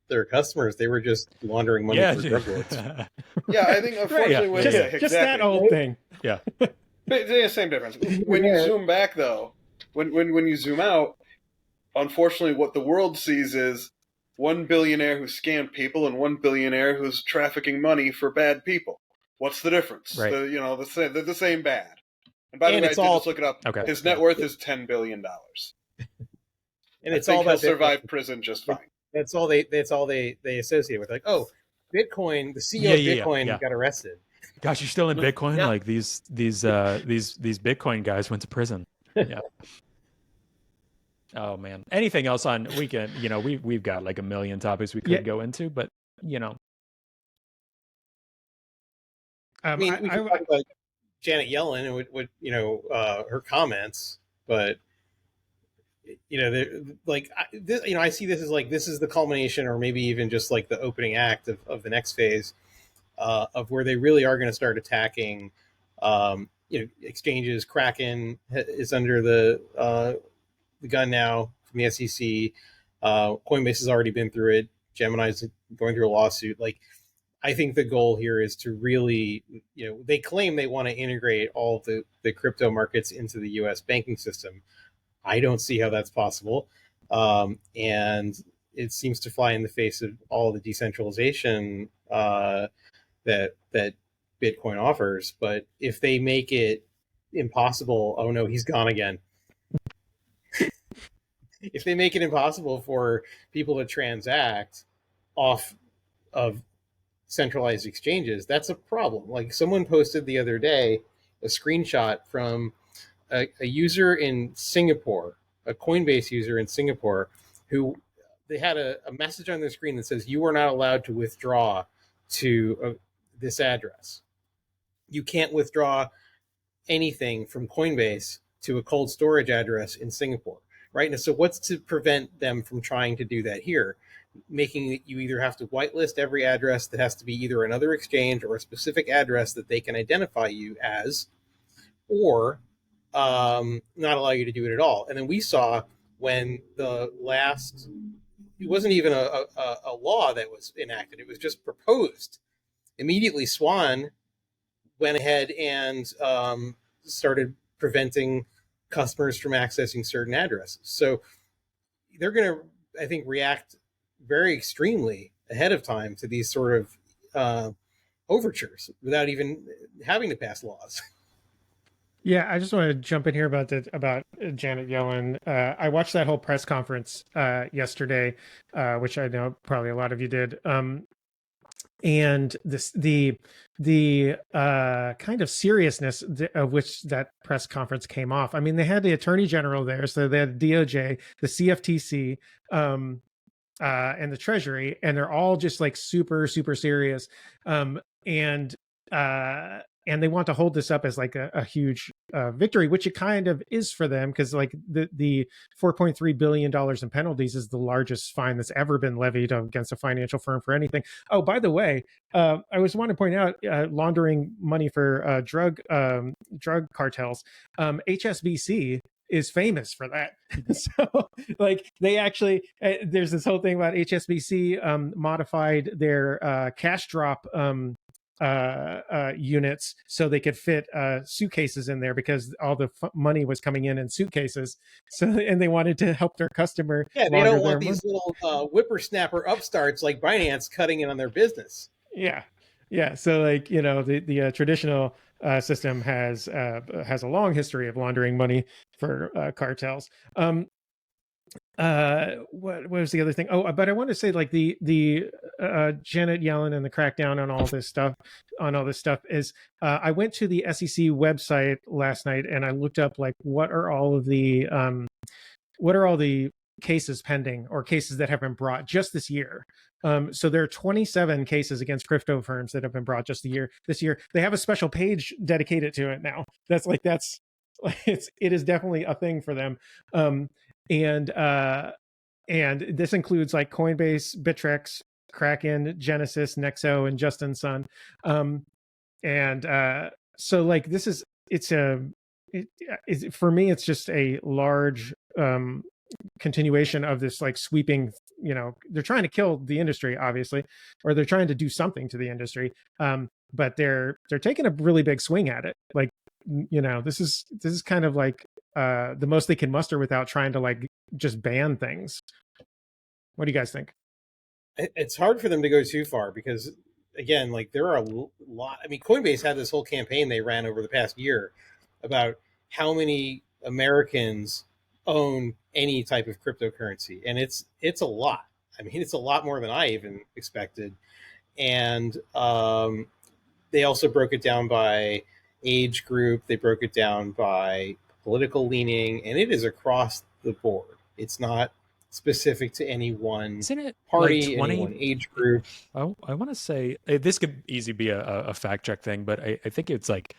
their customers. They were just laundering money for drug lords. Yeah, I think unfortunately just that old thing. Yeah, but the same difference. When you zoom back though, when you zoom out, unfortunately, what the world sees is one billionaire who scammed people and one billionaire who's trafficking money for bad people. What's the difference? Right. They're the same bad. And by the way, I did just look it up. Okay. His net worth is $10 billion. And it's all that he'll survive prison just fine. That's all they associate with. Like, oh, Bitcoin, the CEO of Bitcoin got arrested. Gosh, you're still in Bitcoin? Yeah. Like these Bitcoin guys went to prison. Yeah. Oh man. Anything else on weekend? We've got like a million topics we could go into, but I mean, we could talk about Janet Yellen and what her comments, but I see this as like, this is the culmination, or maybe even just like the opening act of the next phase of where they really are going to start attacking exchanges. Kraken is under the gun now from the SEC. Coinbase has already been through it. Gemini's going through a lawsuit. Like, I think the goal here is to really, they claim they want to integrate all of the crypto markets into the U.S. banking system. I don't see how that's possible. And it seems to fly in the face of all the decentralization that Bitcoin offers. But if they make it impossible, oh no, he's gone again. If they make it impossible for people to transact off of centralized exchanges, that's a problem. Like someone posted the other day a screenshot from a user in Singapore, a Coinbase user in Singapore, who they had a message on their screen that says, "You are not allowed to withdraw to this address. You can't withdraw anything from Coinbase to a cold storage address in Singapore." Right? And so what's to prevent them from trying to do that here? Making it you either have to whitelist every address that has to be either another exchange or a specific address that they can identify you as, or not allow you to do it at all. And then we saw when the last, it wasn't even a law that was enacted, it was just proposed. Immediately, Swan went ahead and started preventing customers from accessing certain addresses. So they're going to, I think, react very extremely ahead of time to these sort of overtures without even having to pass laws. Yeah, I just want to jump in here about Janet Yellen. I watched that whole press conference yesterday, which I know probably a lot of you did. And the kind of seriousness of which that press conference came off. I mean, they had the Attorney General there, so they had the DOJ, the CFTC, and the Treasury, and they're all just like super serious. And they want to hold this up as like a huge victory, which it kind of is for them, because like the $4.3 billion in penalties is the largest fine that's ever been levied against a financial firm for anything. Oh, by the way, I was want to point out laundering money for drug cartels. HSBC is famous for that. So like they actually, there's this whole thing about HSBC modified their cash drop units so they could fit suitcases in there, because all the money was coming in suitcases. So, and they wanted to help their customer. Yeah, they don't want these little whippersnapper upstarts like Binance cutting in on their business. Yeah. So like, you know, the traditional system has a long history of laundering money for cartels. What was the other thing? Oh, but I want to say like the Janet Yellen and the crackdown on all this stuff is I went to the SEC website last night and I looked up like what are all the cases pending or cases that have been brought just this year. So there are 27 cases against crypto firms that have been brought just this year. They have a special page dedicated to it now. It is definitely a thing for them. And this includes like Coinbase, Bittrex, Kraken, Genesis, Nexo, and Justin Sun. So like this is for me, it's just a large continuation of this like sweeping, you know, they're trying to kill the industry, obviously, or they're trying to do something to the industry. But they're taking a really big swing at it. Like, you know, this is kind of like the most they can muster without trying to like just ban things. What do you guys think? It's hard for them to go too far because, again, like there are a lot. I mean, Coinbase had this whole campaign they ran over the past year about how many Americans own any type of cryptocurrency, and it's a lot. I mean, it's a lot more than I even expected. And they also broke it down by age group. They broke it down by political leaning, and it is across the board. It's not specific to any one party, like any one age group. I want to say this could easily be a fact check thing, but I think it's like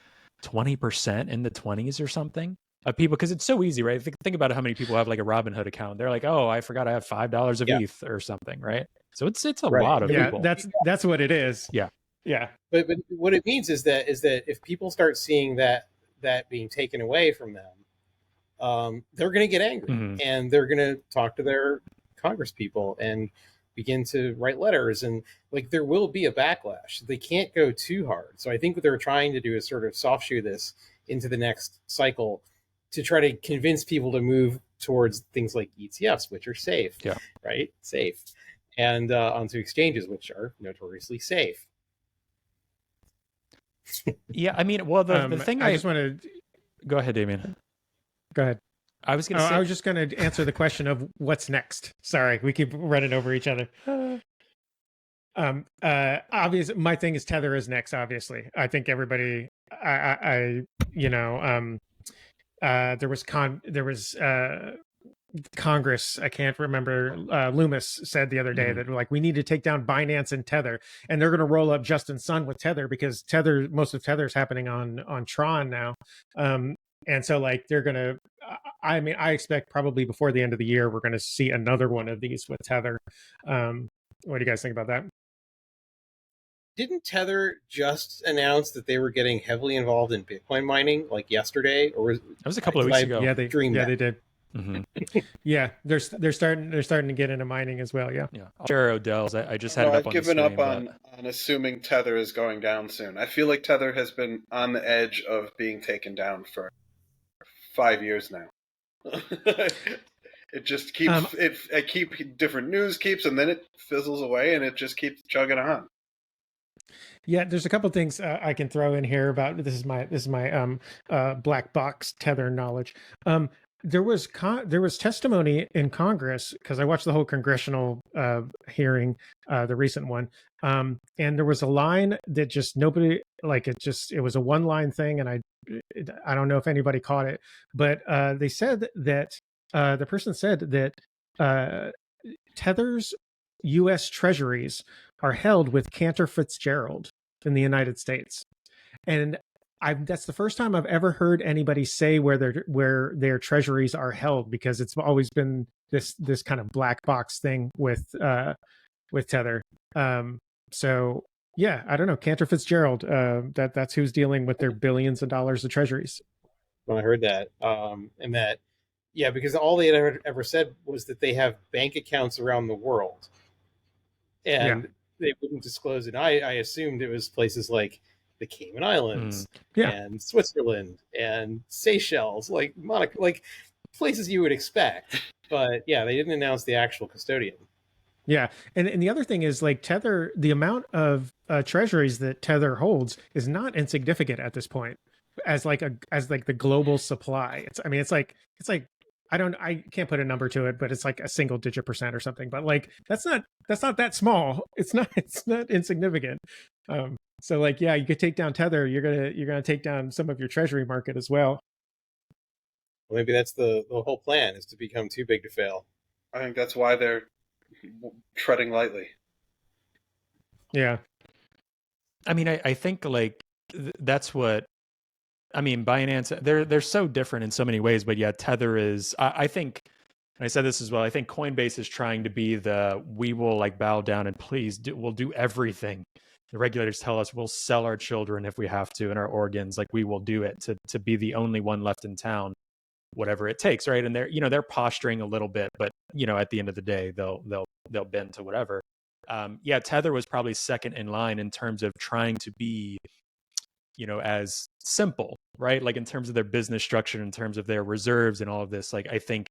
20% in the 20s or something of people, because it's so easy, right? Think about how many people have like a Robinhood account. They're like, oh, I forgot I have $5 of ETH or something, right? So it's a lot of people. That's what it is. Yeah. But what it means is that if people start seeing that being taken away from them, they're going to get angry, and they're going to talk to their Congress people and begin to write letters, and like there will be a backlash. They can't go too hard. So I think what they're trying to do is sort of soft shoe this into the next cycle to try to convince people to move towards things like ETFs, which are safe, Yeah. right? Safe, and onto exchanges, which are notoriously safe. Yeah, I mean, well, the thing I just want to go ahead, Damien. go ahead. I was going to say, I was just going to answer the question of what's next. Sorry, we keep running over each other. Obviously, my thing is Tether is next. Obviously, I think everybody, there was Congress, I can't remember, Loomis said the other day that like we need to take down Binance and Tether, and they're going to roll up Justin Sun with Tether because most of Tether is happening on Tron now. And so like they're going to, I mean, I expect probably before the end of the year, we're going to see another one of these with Tether. What do you guys think about that? Didn't Tether just announce that they were getting heavily involved in Bitcoin mining like yesterday, or that was a couple of weeks ago? Yeah, they did. Mm-hmm. Yeah, they're starting to get into mining as well. Yeah. Share Odell's. I just had it up on I've given the up screen, on assuming Tether is going down soon. I feel like Tether has been on the edge of being taken down for 5 years now. It just keeps different news keeps, and then it fizzles away, and it just keeps chugging on. Yeah, there's a couple of things I can throw in here about this is my black box Tether knowledge. There was testimony in Congress because I watched the whole congressional hearing, the recent one, and there was a line that just nobody like it was a one line thing, and I don't know if anybody caught it, but they said that the person said that Tether's U.S. treasuries are held with Cantor Fitzgerald in the United States, and that's the first time I've ever heard anybody say where their treasuries are held, because it's always been this kind of black box thing with Tether. So yeah, I don't know, Cantor Fitzgerald. That's who's dealing with their billions of dollars of treasuries. When I heard that, and that, yeah, because all they had ever said was that they have bank accounts around the world, and they wouldn't disclose it. I assumed it was places like the Cayman Islands and Switzerland and Seychelles, like Monaco, like places you would expect. But yeah, they didn't announce the actual custodian. Yeah, and the other thing is like Tether, the amount of treasuries that Tether holds is not insignificant at this point, as the global supply. It's like I can't put a number to it, but it's like a single digit percent or something. But like that's not that small. It's not insignificant. So like, yeah, you could take down Tether. You're gonna take down some of your treasury market as well. Well, maybe that's the whole plan, is to become too big to fail. I think that's why they're treading lightly. Yeah. I mean, I think like that's what. I mean, Binance, they're so different in so many ways, but yeah, Tether is, I think, and I said this as well, I think Coinbase is trying to be we will like bow down and we'll do everything. The regulators tell us we'll sell our children if we have to, and our organs, like we will do it to be the only one left in town, whatever it takes, right? And they're posturing a little bit, but at the end of the day, they'll bend to whatever. Yeah, Tether was probably second in line in terms of trying to be as simple, right? Like in terms of their business structure, in terms of their reserves and all of this, like I think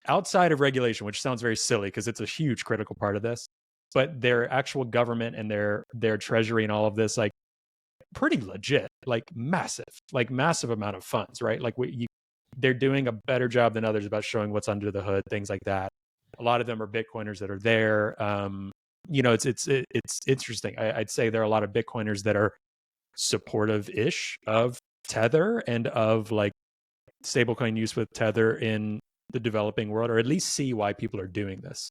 outside of regulation, which sounds very silly because it's a huge critical part of this, but their actual government and their treasury and all of this, like pretty legit, like massive amount of funds, right? Like they're doing a better job than others about showing what's under the hood, things like that. A lot of them are Bitcoiners that are there. It's interesting. I'd say there are a lot of Bitcoiners that are supportive-ish of Tether and of like stablecoin use with Tether in the developing world, or at least see why people are doing this.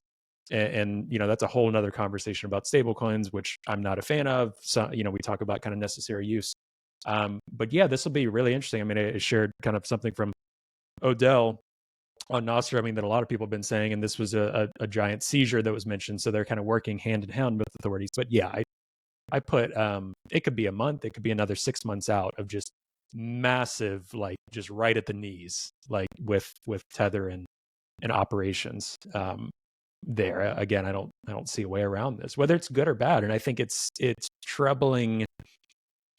And that's a whole nother conversation about stablecoins, which I'm not a fan of. So we talk about kind of necessary use. But yeah, this will be really interesting. I mean, I shared kind of something from Odell on Nostr, I mean, that a lot of people have been saying, and this was a giant seizure that was mentioned. So they're kind of working hand in hand with authorities. But yeah, I put it could be a month, it could be another 6 months out of just massive, like just right at the knees, like with Tether and operations. There again, I don't see a way around this, whether it's good or bad. And I think it's troubling.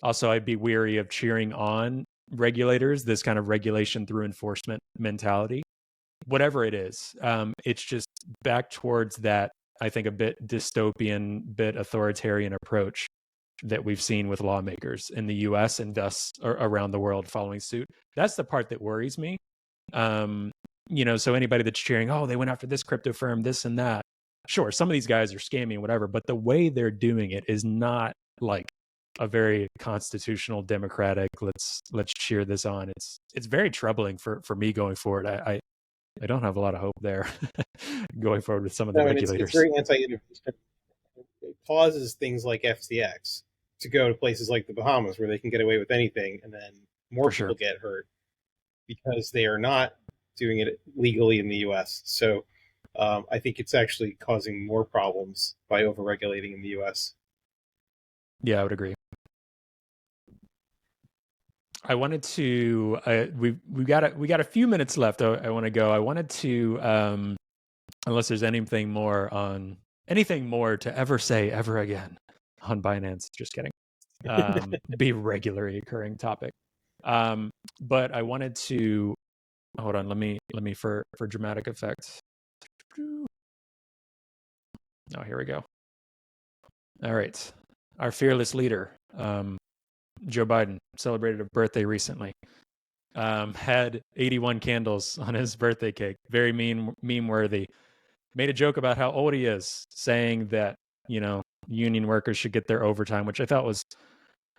Also, I'd be weary of cheering on regulators, this kind of regulation through enforcement mentality. whatever it is. It's just back towards that, I think, a bit dystopian, bit authoritarian approach that we've seen with lawmakers in the US and thus around the world following suit. That's the part that worries me. So anybody that's cheering, oh, they went after this crypto firm, this and that. Sure, some of these guys are scamming, whatever, but the way they're doing it is not like a very constitutional, democratic, let's cheer this on. It's very troubling for me going forward. I don't have a lot of hope there going forward with some of the regulators. It's very anti-innovation. It causes things like FTX to go to places like the Bahamas where they can get away with anything, and then more people get hurt because they are not doing it legally in the U.S. So I think it's actually causing more problems by overregulating in the U.S. Yeah, I would agree. I wanted to. We got a few minutes left. I want to go. I wanted to, unless there's anything more to ever say ever again on Binance. Just kidding. Be regularly occurring topic. But I wanted to. Hold on. Let me for dramatic effect. Oh, here we go. All right. Our fearless leader, Joe Biden, celebrated a birthday recently. Had 81 candles on his birthday cake. Very meme worthy. Made a joke about how old he is, saying that, union workers should get their overtime, which I thought was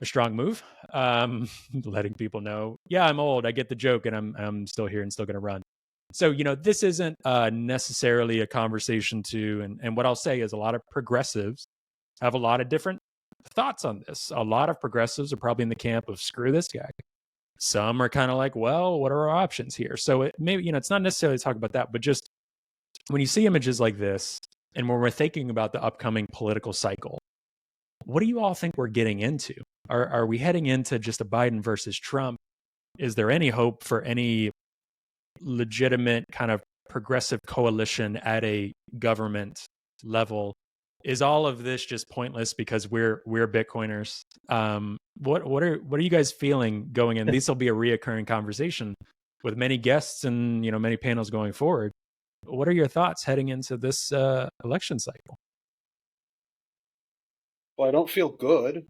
a strong move. Letting people know, yeah, I'm old. I get the joke, and I'm still here and still going to run. So, this isn't necessarily a conversation and what I'll say is a lot of progressives have a lot of different thoughts on this. A lot of progressives are probably in the camp of screw this guy. Some are kind of like, well, what are our options here? So maybe, it's not necessarily to talk about that, but just when you see images like this, and when we're thinking about the upcoming political cycle, what do you all think we're getting into? Are we heading into just a Biden versus Trump? Is there any hope for any legitimate kind of progressive coalition at a government level? Is all of this just pointless because we're Bitcoiners? What are you guys feeling going in? These will be a reoccurring conversation with many guests and many panels going forward. What are your thoughts heading into this election cycle? Well, I don't feel good.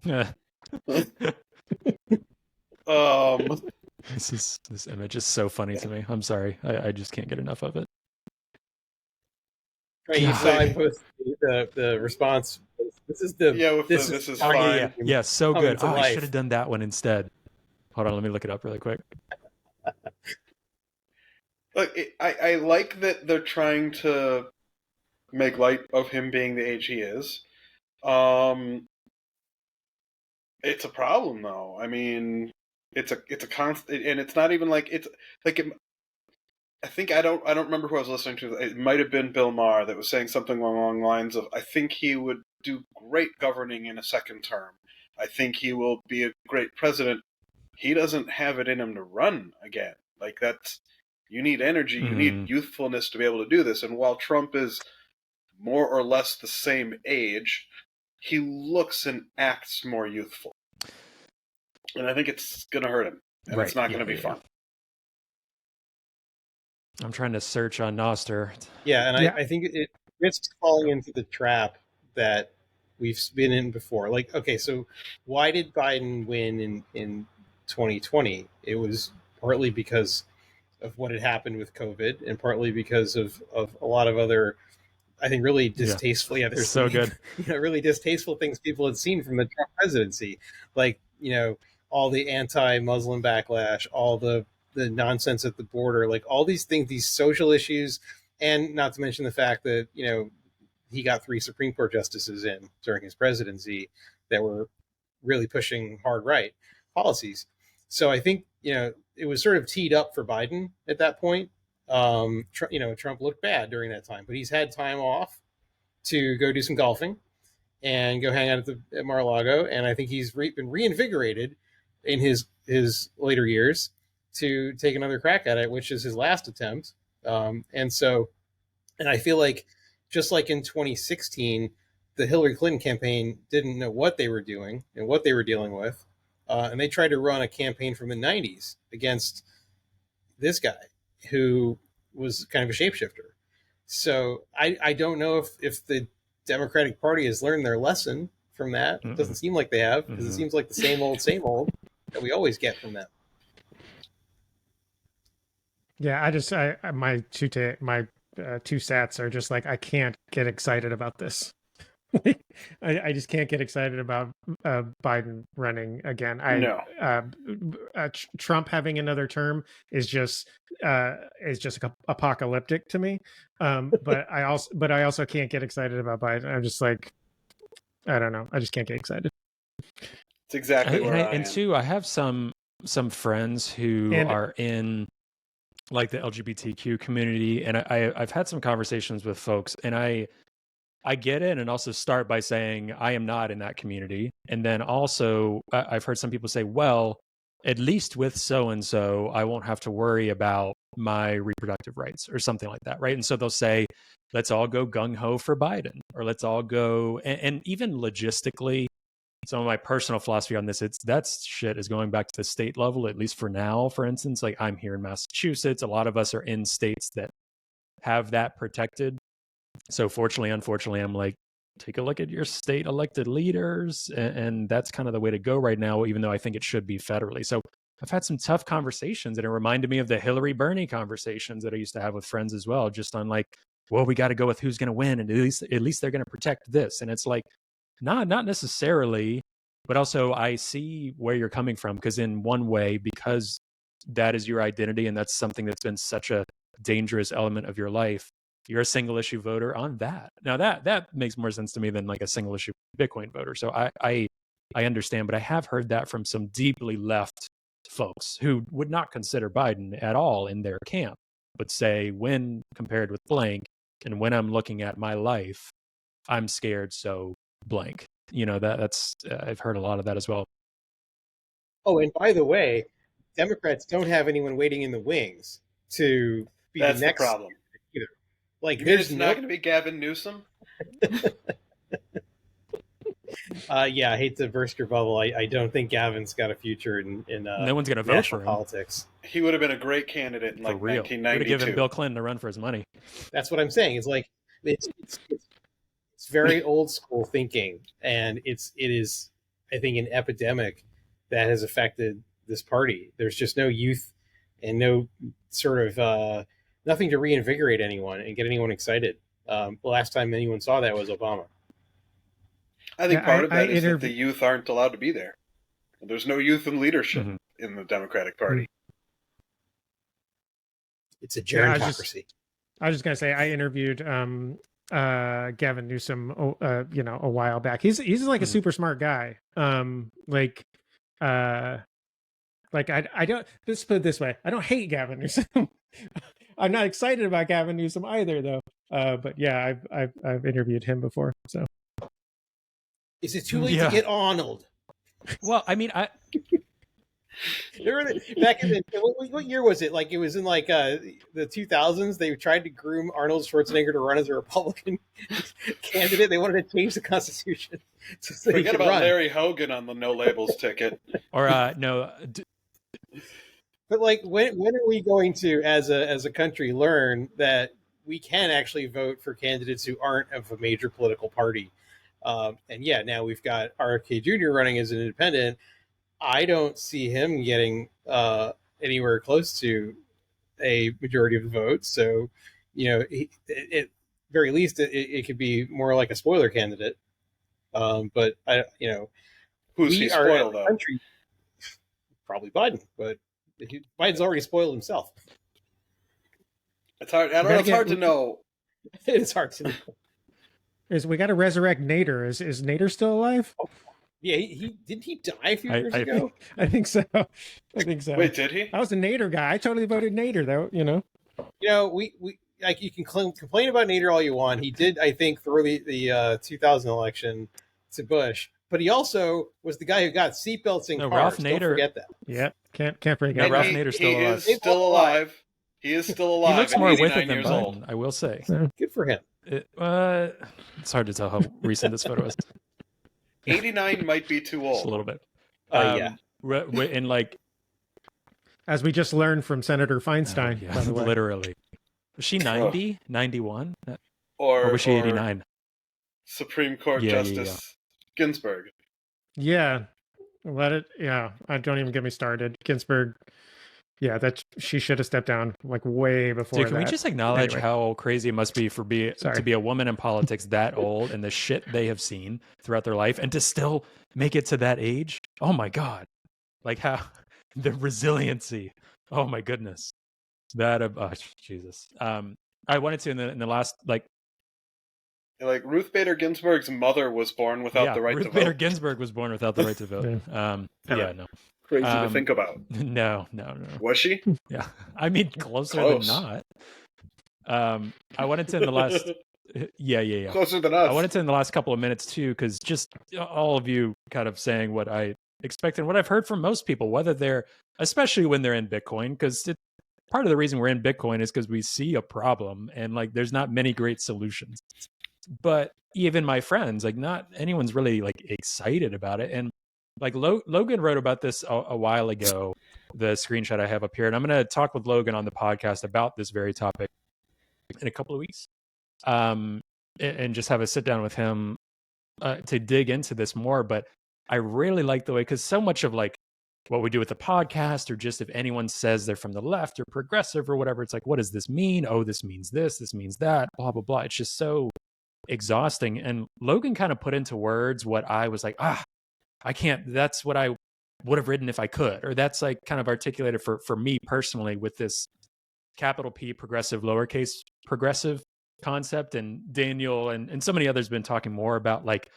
This image is so funny to me. I'm sorry, I just can't get enough of it. Right, you saw I posted the response. This is fine. Yeah, so good. Oh, I should have done that one instead. Hold on, let me look it up really quick. Look, I like that they're trying to make light of him being the age he is. It's a problem, though. I mean, it's a constant, and it's not even like it's like. I think I don't remember who I was listening to. It might have been Bill Maher that was saying something along the lines of, I think he would do great governing in a second term. I think he will be a great president. He doesn't have it in him to run again. Like you need energy, you need youthfulness to be able to do this. And while Trump is more or less the same age, he looks and acts more youthful. And I think it's going to hurt him. And it's not going to be fun. I'm trying to search on Noster. Yeah, and I think it risks falling into the trap that we've been in before. Like, okay, so why did Biden win in 2020? It was partly because of what had happened with COVID, and partly because of a lot of other, I think, really distasteful. Yeah, there's so good. Really distasteful things people had seen from the Trump presidency, like all the anti-Muslim backlash, all the nonsense at the border, like all these things, these social issues, and not to mention the fact that, he got 3 Supreme Court justices in during his presidency that were really pushing hard right policies. So I think, it was sort of teed up for Biden at that point. Trump looked bad during that time, but he's had time off to go do some golfing and go hang out at Mar-a-Lago. And I think he's been reinvigorated in his later years to take another crack at it, which is his last attempt. And I feel like, just like in 2016, the Hillary Clinton campaign didn't know what they were doing and what they were dealing with. And they tried to run a campaign from the 90s against this guy who was kind of a shapeshifter. So I don't know if the Democratic Party has learned their lesson from that. It doesn't seem like they have, because it seems like the same old that we always get from them. Yeah, my two sats are just like, I can't get excited about this. I just can't get excited about Biden running again. Trump having another term is just apocalyptic to me. But I also can't get excited about Biden. I'm just like, I don't know. I just can't get excited. It's exactly where I am. And two, I have some friends who are in like the LGBTQ community, and I've had some conversations with folks, and I get it, and also start by saying I am not in that community. And then also I've heard some people say, well, at least with so-and-so, I won't have to worry about my reproductive rights or something like that, right? And so they'll say, let's all go gung-ho for Biden, or let's all go, and even logistically, some of my personal philosophy on this, that shit is going back to the state level, at least for now. For instance, like I'm here in Massachusetts. A lot of us are in states that have that protected. So fortunately, unfortunately, I'm like, take a look at your state elected leaders. And that's kind of the way to go right now, even though I think it should be federally. So I've had some tough conversations, and it reminded me of the Hillary Bernie conversations that I used to have with friends as well, just on like, well, we got to go with who's going to win. And at least they're going to protect this. And it's like, not necessarily, but also I see where you're coming from, because in one way, because that is your identity and that's something that's been such a dangerous element of your life, you're a single issue voter on that. Now that makes more sense to me than like a single issue Bitcoin voter. So I understand, but I have heard that from some deeply left folks who would not consider Biden at all in their camp, but say, when compared with blank, and when I'm looking at my life, I'm scared, so blank. You know, that's I've heard a lot of that as well. Oh, and by the way, Democrats don't have anyone waiting in the wings to be That's the next problem either. Like, there's not going to be Gavin Newsom. Yeah, I hate to burst your bubble. I don't think Gavin's got a future in no one's going to vote for him. Politics. He would have been a great candidate in like 1992. Would have given Bill Clinton a run for his money. That's what I'm saying. It's like it's very old school thinking, and it is, I think, an epidemic that has affected this party. There's just no youth and no sort of nothing to reinvigorate anyone and get anyone excited. The last time anyone saw that was Obama. I think part of that is that the youth aren't allowed to be there. There's no youth in leadership in the Democratic Party. It's a gerontocracy. I was just going to say, I interviewed Gavin Newsom, a while back. He's like a super smart guy. I don't, let's put it this way. I don't hate Gavin Newsom. I'm not excited about Gavin Newsom either, though. But yeah, I've interviewed him before. So, is it too late to get Arnold? Well, I mean, back in the what year was it? Like, it was in like the 2000s. They tried to groom Arnold Schwarzenegger to run as a Republican candidate. They wanted to change the Constitution. So forget about Larry Hogan on the no labels ticket. Or no. But like, when are we going to, as a country, learn that we can actually vote for candidates who aren't of a major political party? And yeah, now we've got RFK Jr. running as an independent. I don't see him getting anywhere close to a majority of the votes. So, at very least, it could be more like a spoiler candidate. But who's he spoiled though? Country, probably Biden, but Biden's already spoiled himself. It's hard. I don't know. It's hard to know. It's hard to know. We got to resurrect Nader. Is Nader still alive? Oh, yeah, he didn't he die a few years ago? I think so. Wait, did he? I was a Nader guy. I totally voted Nader, though. We like, you can complain about Nader all you want. He did, I think, throw the 2000 election to Bush, but he also was the guy who got seatbelts in cars. Ralph Nader, don't forget that. Yeah, can't forget. Ralph Nader's still alive. He is still alive. He is still alive. He looks more with it than years Biden, old. I will say. Good for him. It's hard to tell how recent this photo is. 89 might be too old. Just a little bit. Yeah. And like, as we just learned from Senator Feinstein, by the way. Literally. Was she 90, 91? Or was she 89? Supreme Court Justice Ginsburg. Yeah, let it. Yeah, I don't even get me started. Ginsburg. Yeah, that she should have stepped down like way before. Dude, can we that. just acknowledge how crazy it must be to be a woman in politics that old and the shit they have seen throughout their life and to still make it to that age? Oh my God. Like how the resiliency. Oh my goodness. That Jesus. I wanted to in the last like Ruth Bader Ginsburg's mother was born without the right to vote. Ruth Bader Ginsburg was born without the right to vote. No. Crazy to think about. No. Was she? Yeah. I mean, closer than not. I wanted to in the last yeah. Closer than us. I wanted to in the last couple of minutes too, because just all of you kind of saying what I expect and what I've heard from most people, whether they're, especially when they're in Bitcoin, because part of the reason we're in Bitcoin is because we see a problem and like there's not many great solutions. But even my friends, like not anyone's really like excited about it. And like Logan wrote about this a while ago, the screenshot I have up here, and I'm going to talk with Logan on the podcast about this very topic in a couple of weeks, and just have a sit down with him to dig into this more. But I really like the way, because so much of like what we do with the podcast, or just if anyone says they're from the left or progressive or whatever, it's like, what does this mean? Oh, this means this means that, blah, blah, blah. It's just so exhausting. And Logan kind of put into words what I was like, I can't, that's what I would have written if I could, or that's like kind of articulated for me personally with this capital P progressive, lowercase progressive concept. And Daniel and so many others been talking more about like,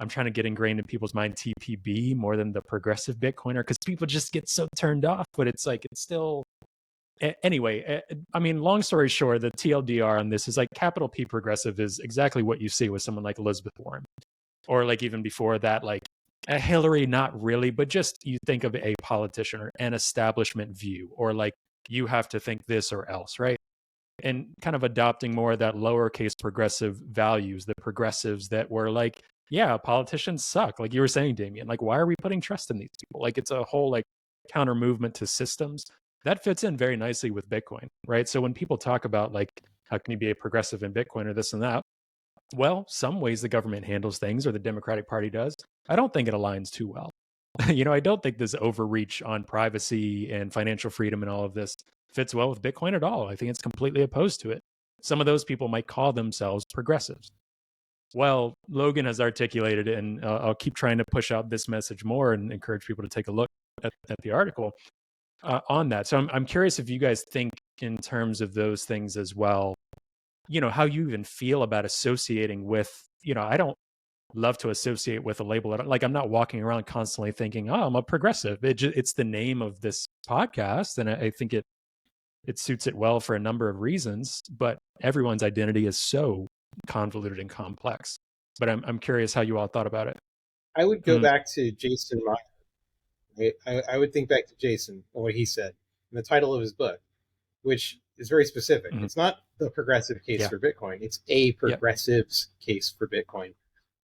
I'm trying to get ingrained in people's mind TPB more than the progressive Bitcoiner, because people just get so turned off, but it's like, it's still, anyway, I mean, long story short, the TLDR on this is like capital P progressive is exactly what you see with someone like Elizabeth Warren, or like even before that, like a Hillary, not really, but just you think of a politician or an establishment view, or like you have to think this or else, right? And kind of adopting more of that lowercase progressive values, the progressives that were like, yeah, politicians suck. Like you were saying, Damien, like, why are we putting trust in these people? Like it's a whole like counter movement to systems that fits in very nicely with Bitcoin, right? So when people talk about like, how can you be a progressive in Bitcoin or this and that? Well, some ways the government handles things, or the Democratic Party does. I don't think it aligns too well. I don't think this overreach on privacy and financial freedom and all of this fits well with Bitcoin at all. I think it's completely opposed to it. Some of those people might call themselves progressives. Well, Logan has articulated it, and I'll keep trying to push out this message more and encourage people to take a look at the article on that. So I'm curious if you guys think in terms of those things as well, how you even feel about associating with, I don't love to associate with a label. Like I'm not walking around constantly thinking, oh, I'm a progressive. It's the name of this podcast. And I think it suits it well for a number of reasons, but everyone's identity is so convoluted and complex. But I'm curious how you all thought about it. I would go back to Jason Meyer. I would think back to Jason and what he said in the title of his book, which is very specific. It's not the progressive case for Bitcoin. It's a progressive's case for Bitcoin,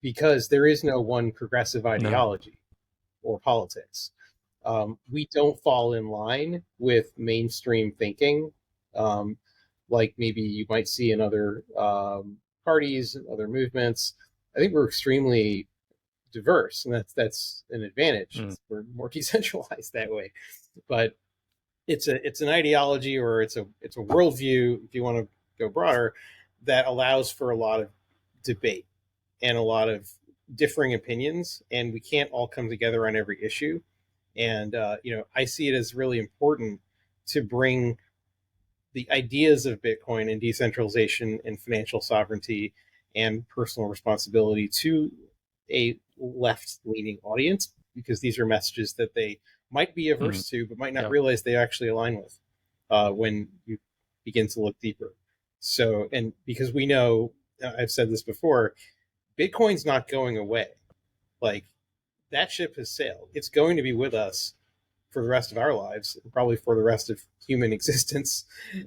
because there is no one progressive ideology or politics. We don't fall in line with mainstream thinking, like maybe you might see in other parties and other movements. I think we're extremely diverse, and that's an advantage. We're more decentralized that way. But it's an ideology, or it's a worldview, if you want to go broader, that allows for a lot of debate and a lot of differing opinions, and we can't all come together on every issue. And I see it as really important to bring the ideas of Bitcoin and decentralization and financial sovereignty and personal responsibility to a left-leaning audience, because these are messages that they might be averse to, but might not realize they actually align with when you begin to look deeper. So, and because we know, I've said this before, Bitcoin's not going away. Like, that ship has sailed. It's going to be with us for the rest of our lives, and probably for the rest of human existence,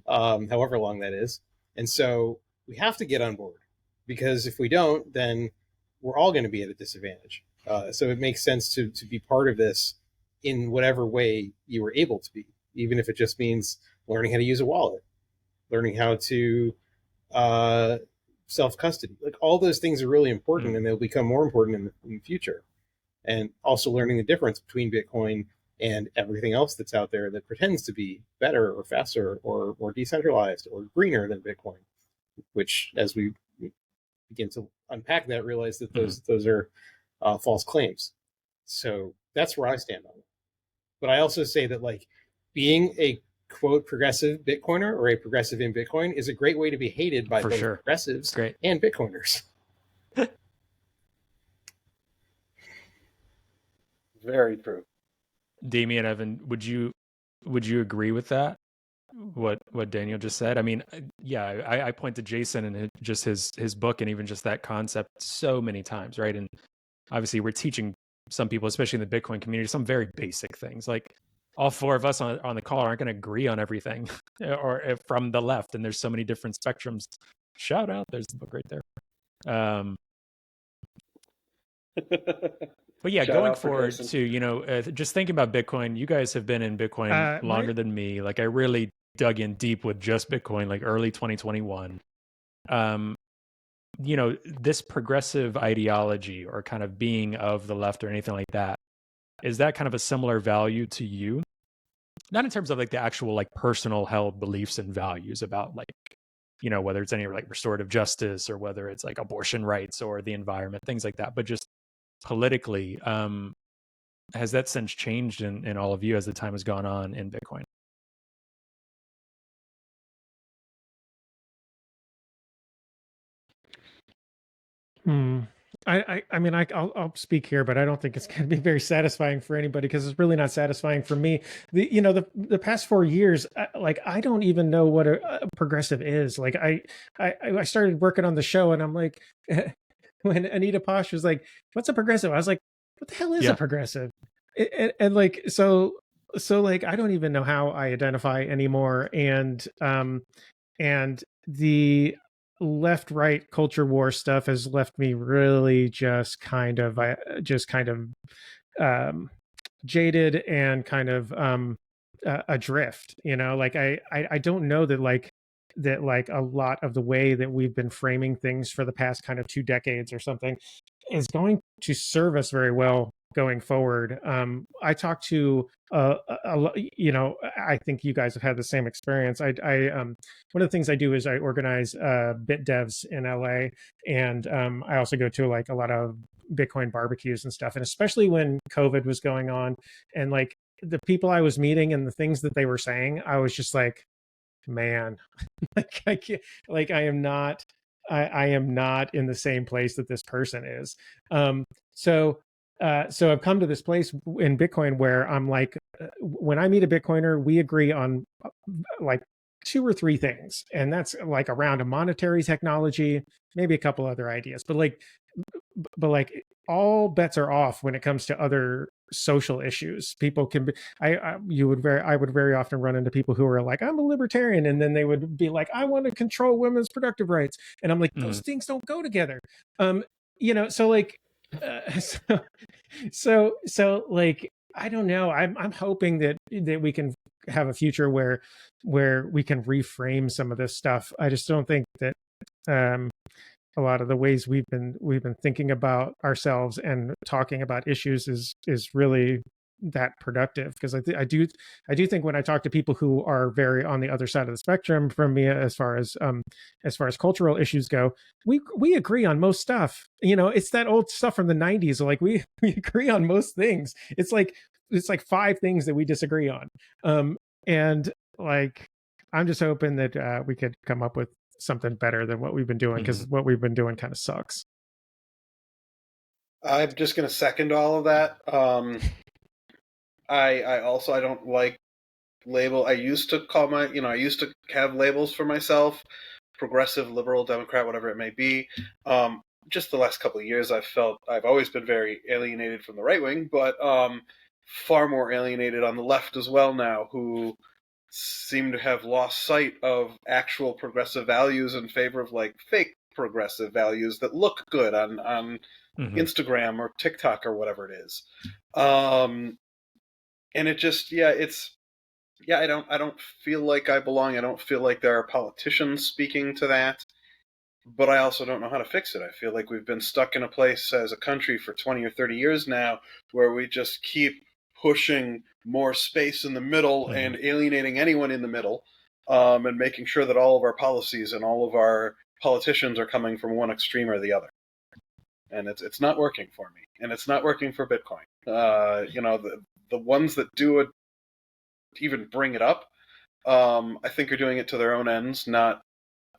however long that is. And so we have to get on board, because if we don't, then we're all going to be at a disadvantage. So it makes sense to be part of this in whatever way you were able to be, even if it just means learning how to use a wallet. learning how to self-custody. Like all those things are really important, and they'll become more important in the future. And also learning the difference between Bitcoin and everything else that's out there that pretends to be better or faster or more decentralized or greener than Bitcoin, which as we begin to unpack that, realize that those are false claims. So that's where I stand on it. But I also say that like being a quote progressive Bitcoiner or a progressive in Bitcoin is a great way to be hated by both progressives and Bitcoiners. Very true. Damien, Evan, would you agree with that? What Daniel just said? I mean, yeah, I point to Jason and just his book and even just that concept so many times, right? And obviously we're teaching some people, especially in the Bitcoin community, some very basic things. Like all four of us on the call aren't going to agree on everything or from the left. And there's so many different spectrums. Shout out. There's the book right there. But yeah, going forward to, just thinking about Bitcoin, you guys have been in Bitcoin longer than me. Like I really dug in deep with just Bitcoin, like early 2021. This progressive ideology or kind of being of the left or anything like that, is that kind of a similar value to you? Not in terms of like the actual like personal held beliefs and values about like, whether it's any like restorative justice or whether it's like abortion rights or the environment, things like that, but just politically, has that since changed in all of you as the time has gone on in Bitcoin? I mean, I'll speak here, but I don't think it's going to be very satisfying for anybody because it's really not satisfying for me. The past 4 years, I don't even know what a progressive is. Like I started working on the show, and I'm like, when Anita Posh was like, "What's a progressive?" I was like, "What the hell is a progressive?" And like so like I don't even know how I identify anymore. And the left right culture war stuff has left me really just kind of jaded and kind of adrift. Like I don't know that like a lot of the way that we've been framing things for the past kind of 2 decades or something is going to serve us very well going forward. I talked to I think you guys have had the same experience. I one of the things I do is I organize bit devs in LA, and I also go to like a lot of Bitcoin barbecues and stuff. And especially when COVID was going on, and like the people I was meeting and the things that they were saying, I was just like, man, like I can't, like I am not in the same place that this person is. So I've come to this place in Bitcoin where I'm like, when I meet a Bitcoiner, we agree on like 2 or 3 things, and that's like around a monetary technology, maybe a couple other ideas, but like all bets are off when it comes to other social issues. People can be, I would very often run into people who are like, I'm a libertarian, and then they would be like, I want to control women's productive rights, and I'm like, those things don't go together. So like so like I don't know. I'm hoping that we can have a future where we can reframe some of this stuff. I just don't think that a lot of the ways we've been thinking about ourselves and talking about issues is really that productive, because I do think when I talk to people who are very on the other side of the spectrum from me as far as cultural issues go, we agree on most stuff. It's that old stuff from the 90s, like we agree on most things. It's like 5 things that we disagree on, and like I'm just hoping that we could come up with something better than what we've been doing, because what we've been doing kind of sucks. I'm just going to second all of that. I don't like label. I used to call I used to have labels for myself: progressive, liberal, Democrat, whatever it may be. Just the last couple of years, I've always been very alienated from the right wing, but far more alienated on the left as well now, who seem to have lost sight of actual progressive values in favor of like fake progressive values that look good on Instagram or TikTok or whatever it is. And it just, yeah, I don't feel like I belong. I don't feel like there are politicians speaking to that. But I also don't know how to fix it. I feel like we've been stuck in a place as a country for 20 or 30 years now where we just keep pushing more space in the middle and alienating anyone in the middle, and making sure that all of our policies and all of our politicians are coming from one extreme or the other. And it's not working for me, and it's not working for Bitcoin. The ones that do it, even bring it up, I think are doing it to their own ends, not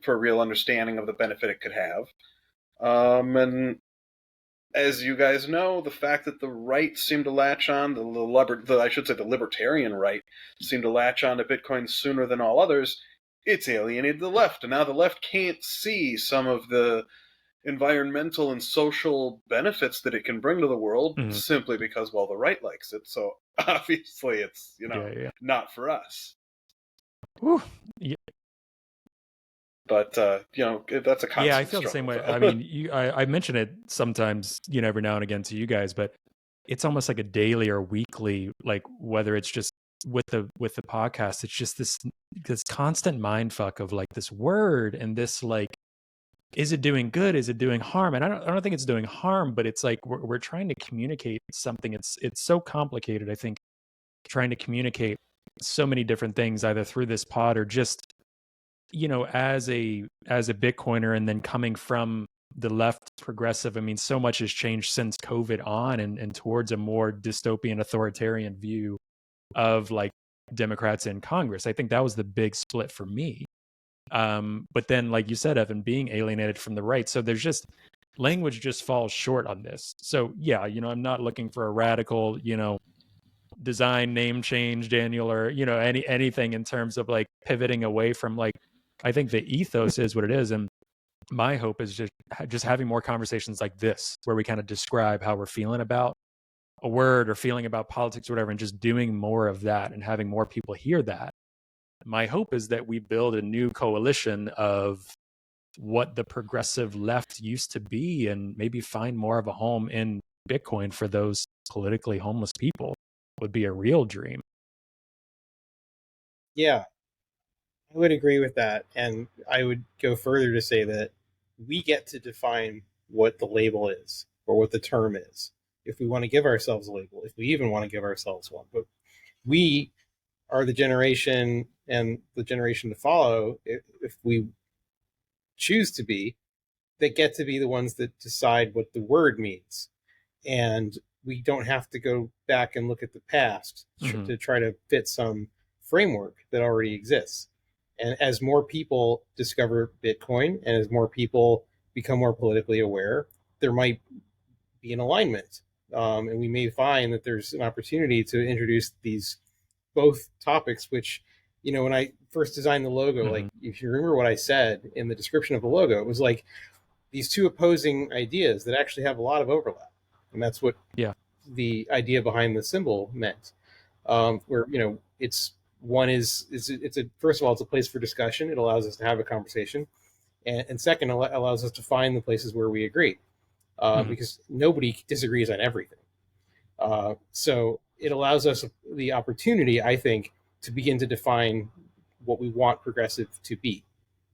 for a real understanding of the benefit it could have. And as you guys know, the fact that the right seemed to latch on, the libertarian right seemed to latch on to Bitcoin sooner than all others, it's alienated the left. And now the left can't see some of the environmental and social benefits that it can bring to the world simply because, well, the right likes it. So obviously it's, not for us. Whew. Yeah. But that's a constant Yeah, I feel the same way. struggle. I mean, I mention it sometimes, every now and again to you guys, but it's almost like a daily or weekly, like whether it's just with the podcast, it's just this constant mind fuck of like this word and this like, is it doing good? Is it doing harm? And I don't think it's doing harm, but it's like we're trying to communicate something. It's so complicated. I think trying to communicate so many different things either through this pod or just as a Bitcoiner and then coming from the left progressive. I mean, so much has changed since COVID on and towards a more dystopian authoritarian view of like Democrats in Congress. I think that was the big split for me. But then, like you said, Evan, being alienated from the right. So there's just language just falls short on this. So yeah, I'm not looking for a radical, design name change, Daniel, or, anything in terms of like pivoting away from like, I think the ethos is what it is. And my hope is just having more conversations like this, where we kind of describe how we're feeling about a word or feeling about politics or whatever, and just doing more of that and having more people hear that. My hope is that we build a new coalition of what the progressive left used to be and maybe find more of a home in Bitcoin for those politically homeless people. Would be a real dream. Yeah, I would agree with that. And I would go further to say that we get to define what the label is or what the term is. If we want to give ourselves a label, if we even want to give ourselves one. But we are the generation and the generation to follow, if we choose to be, that get to be the ones that decide what the word means. And we don't have to go back and look at the past to try to fit some framework that already exists. And as more people discover Bitcoin and as more people become more politically aware, there might be an alignment. And we may find that there's an opportunity to introduce these both topics, which, when I first designed the logo, like if you remember what I said in the description of the logo, it was like these two opposing ideas that actually have a lot of overlap. And that's what the idea behind the symbol meant. Where, it's a first of all, it's a place for discussion. It allows us to have a conversation. And second, allows us to find the places where we agree. Because nobody disagrees on everything. So it allows us the opportunity, I think, to begin to define what we want progressive to be.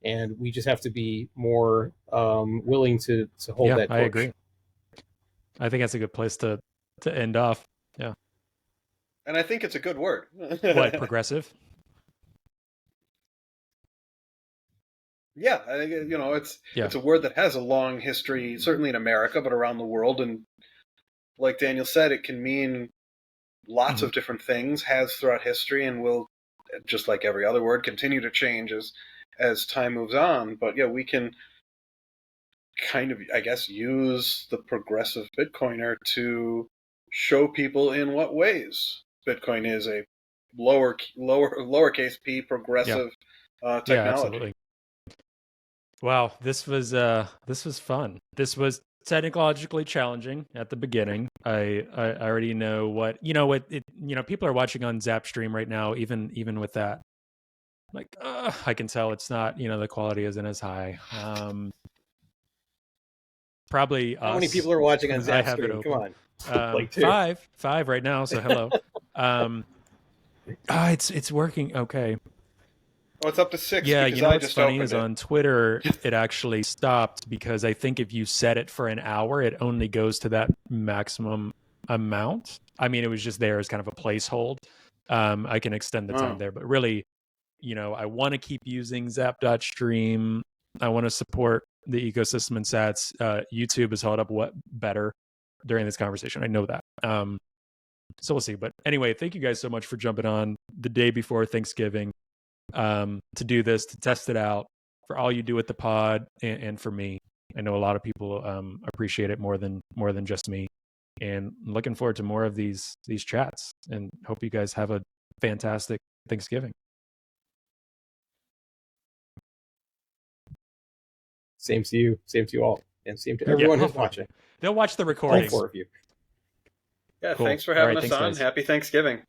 And we just have to be more willing to hold that torch. I agree. I think that's a good place to end off. Yeah. And I think it's a good word. What, progressive? Yeah, I think it's a word that has a long history, certainly in America, but around the world. And like Daniel said, it can mean lots of different things, has throughout history, and will, just like every other word, continue to change as time moves on. But yeah, we can kind of, I guess, use the progressive Bitcoiner to show people in what ways Bitcoin is a lowercase p progressive technology. Yeah, absolutely. Wow, this was fun. This was technologically challenging at the beginning. I already know what people are watching on Zapstream right now. Even with that, like I can tell it's not, the quality isn't as high. Probably how many people are watching on Zapstream? Come on, like 5 right now. So hello. It's working. Okay. Oh, it's up to 6 Yeah, because you know I what's just funny opened is it. on Twitter it actually stopped because I think if you set it for an hour, it only goes to that maximum amount. I mean, it was just there as kind of a placehold. I can extend the time Oh. there, but really, I want to keep using Zap.stream. I want to support the ecosystem and sats. YouTube has held up better during this conversation. I know that. So we'll see. But anyway, thank you guys so much for jumping on the day before Thanksgiving to do this, to test it out, for all you do with the pod, and for me. I know a lot of people appreciate it more than just me, and I'm looking forward to more of these chats. And hope you guys have a fantastic Thanksgiving. Same to you. Same to you all. And same to everyone who's hopefully. watching. They'll watch the All recordings. 4 of you. Yeah, Cool. thanks for All having right, us thanks, on. guys. Happy Thanksgiving.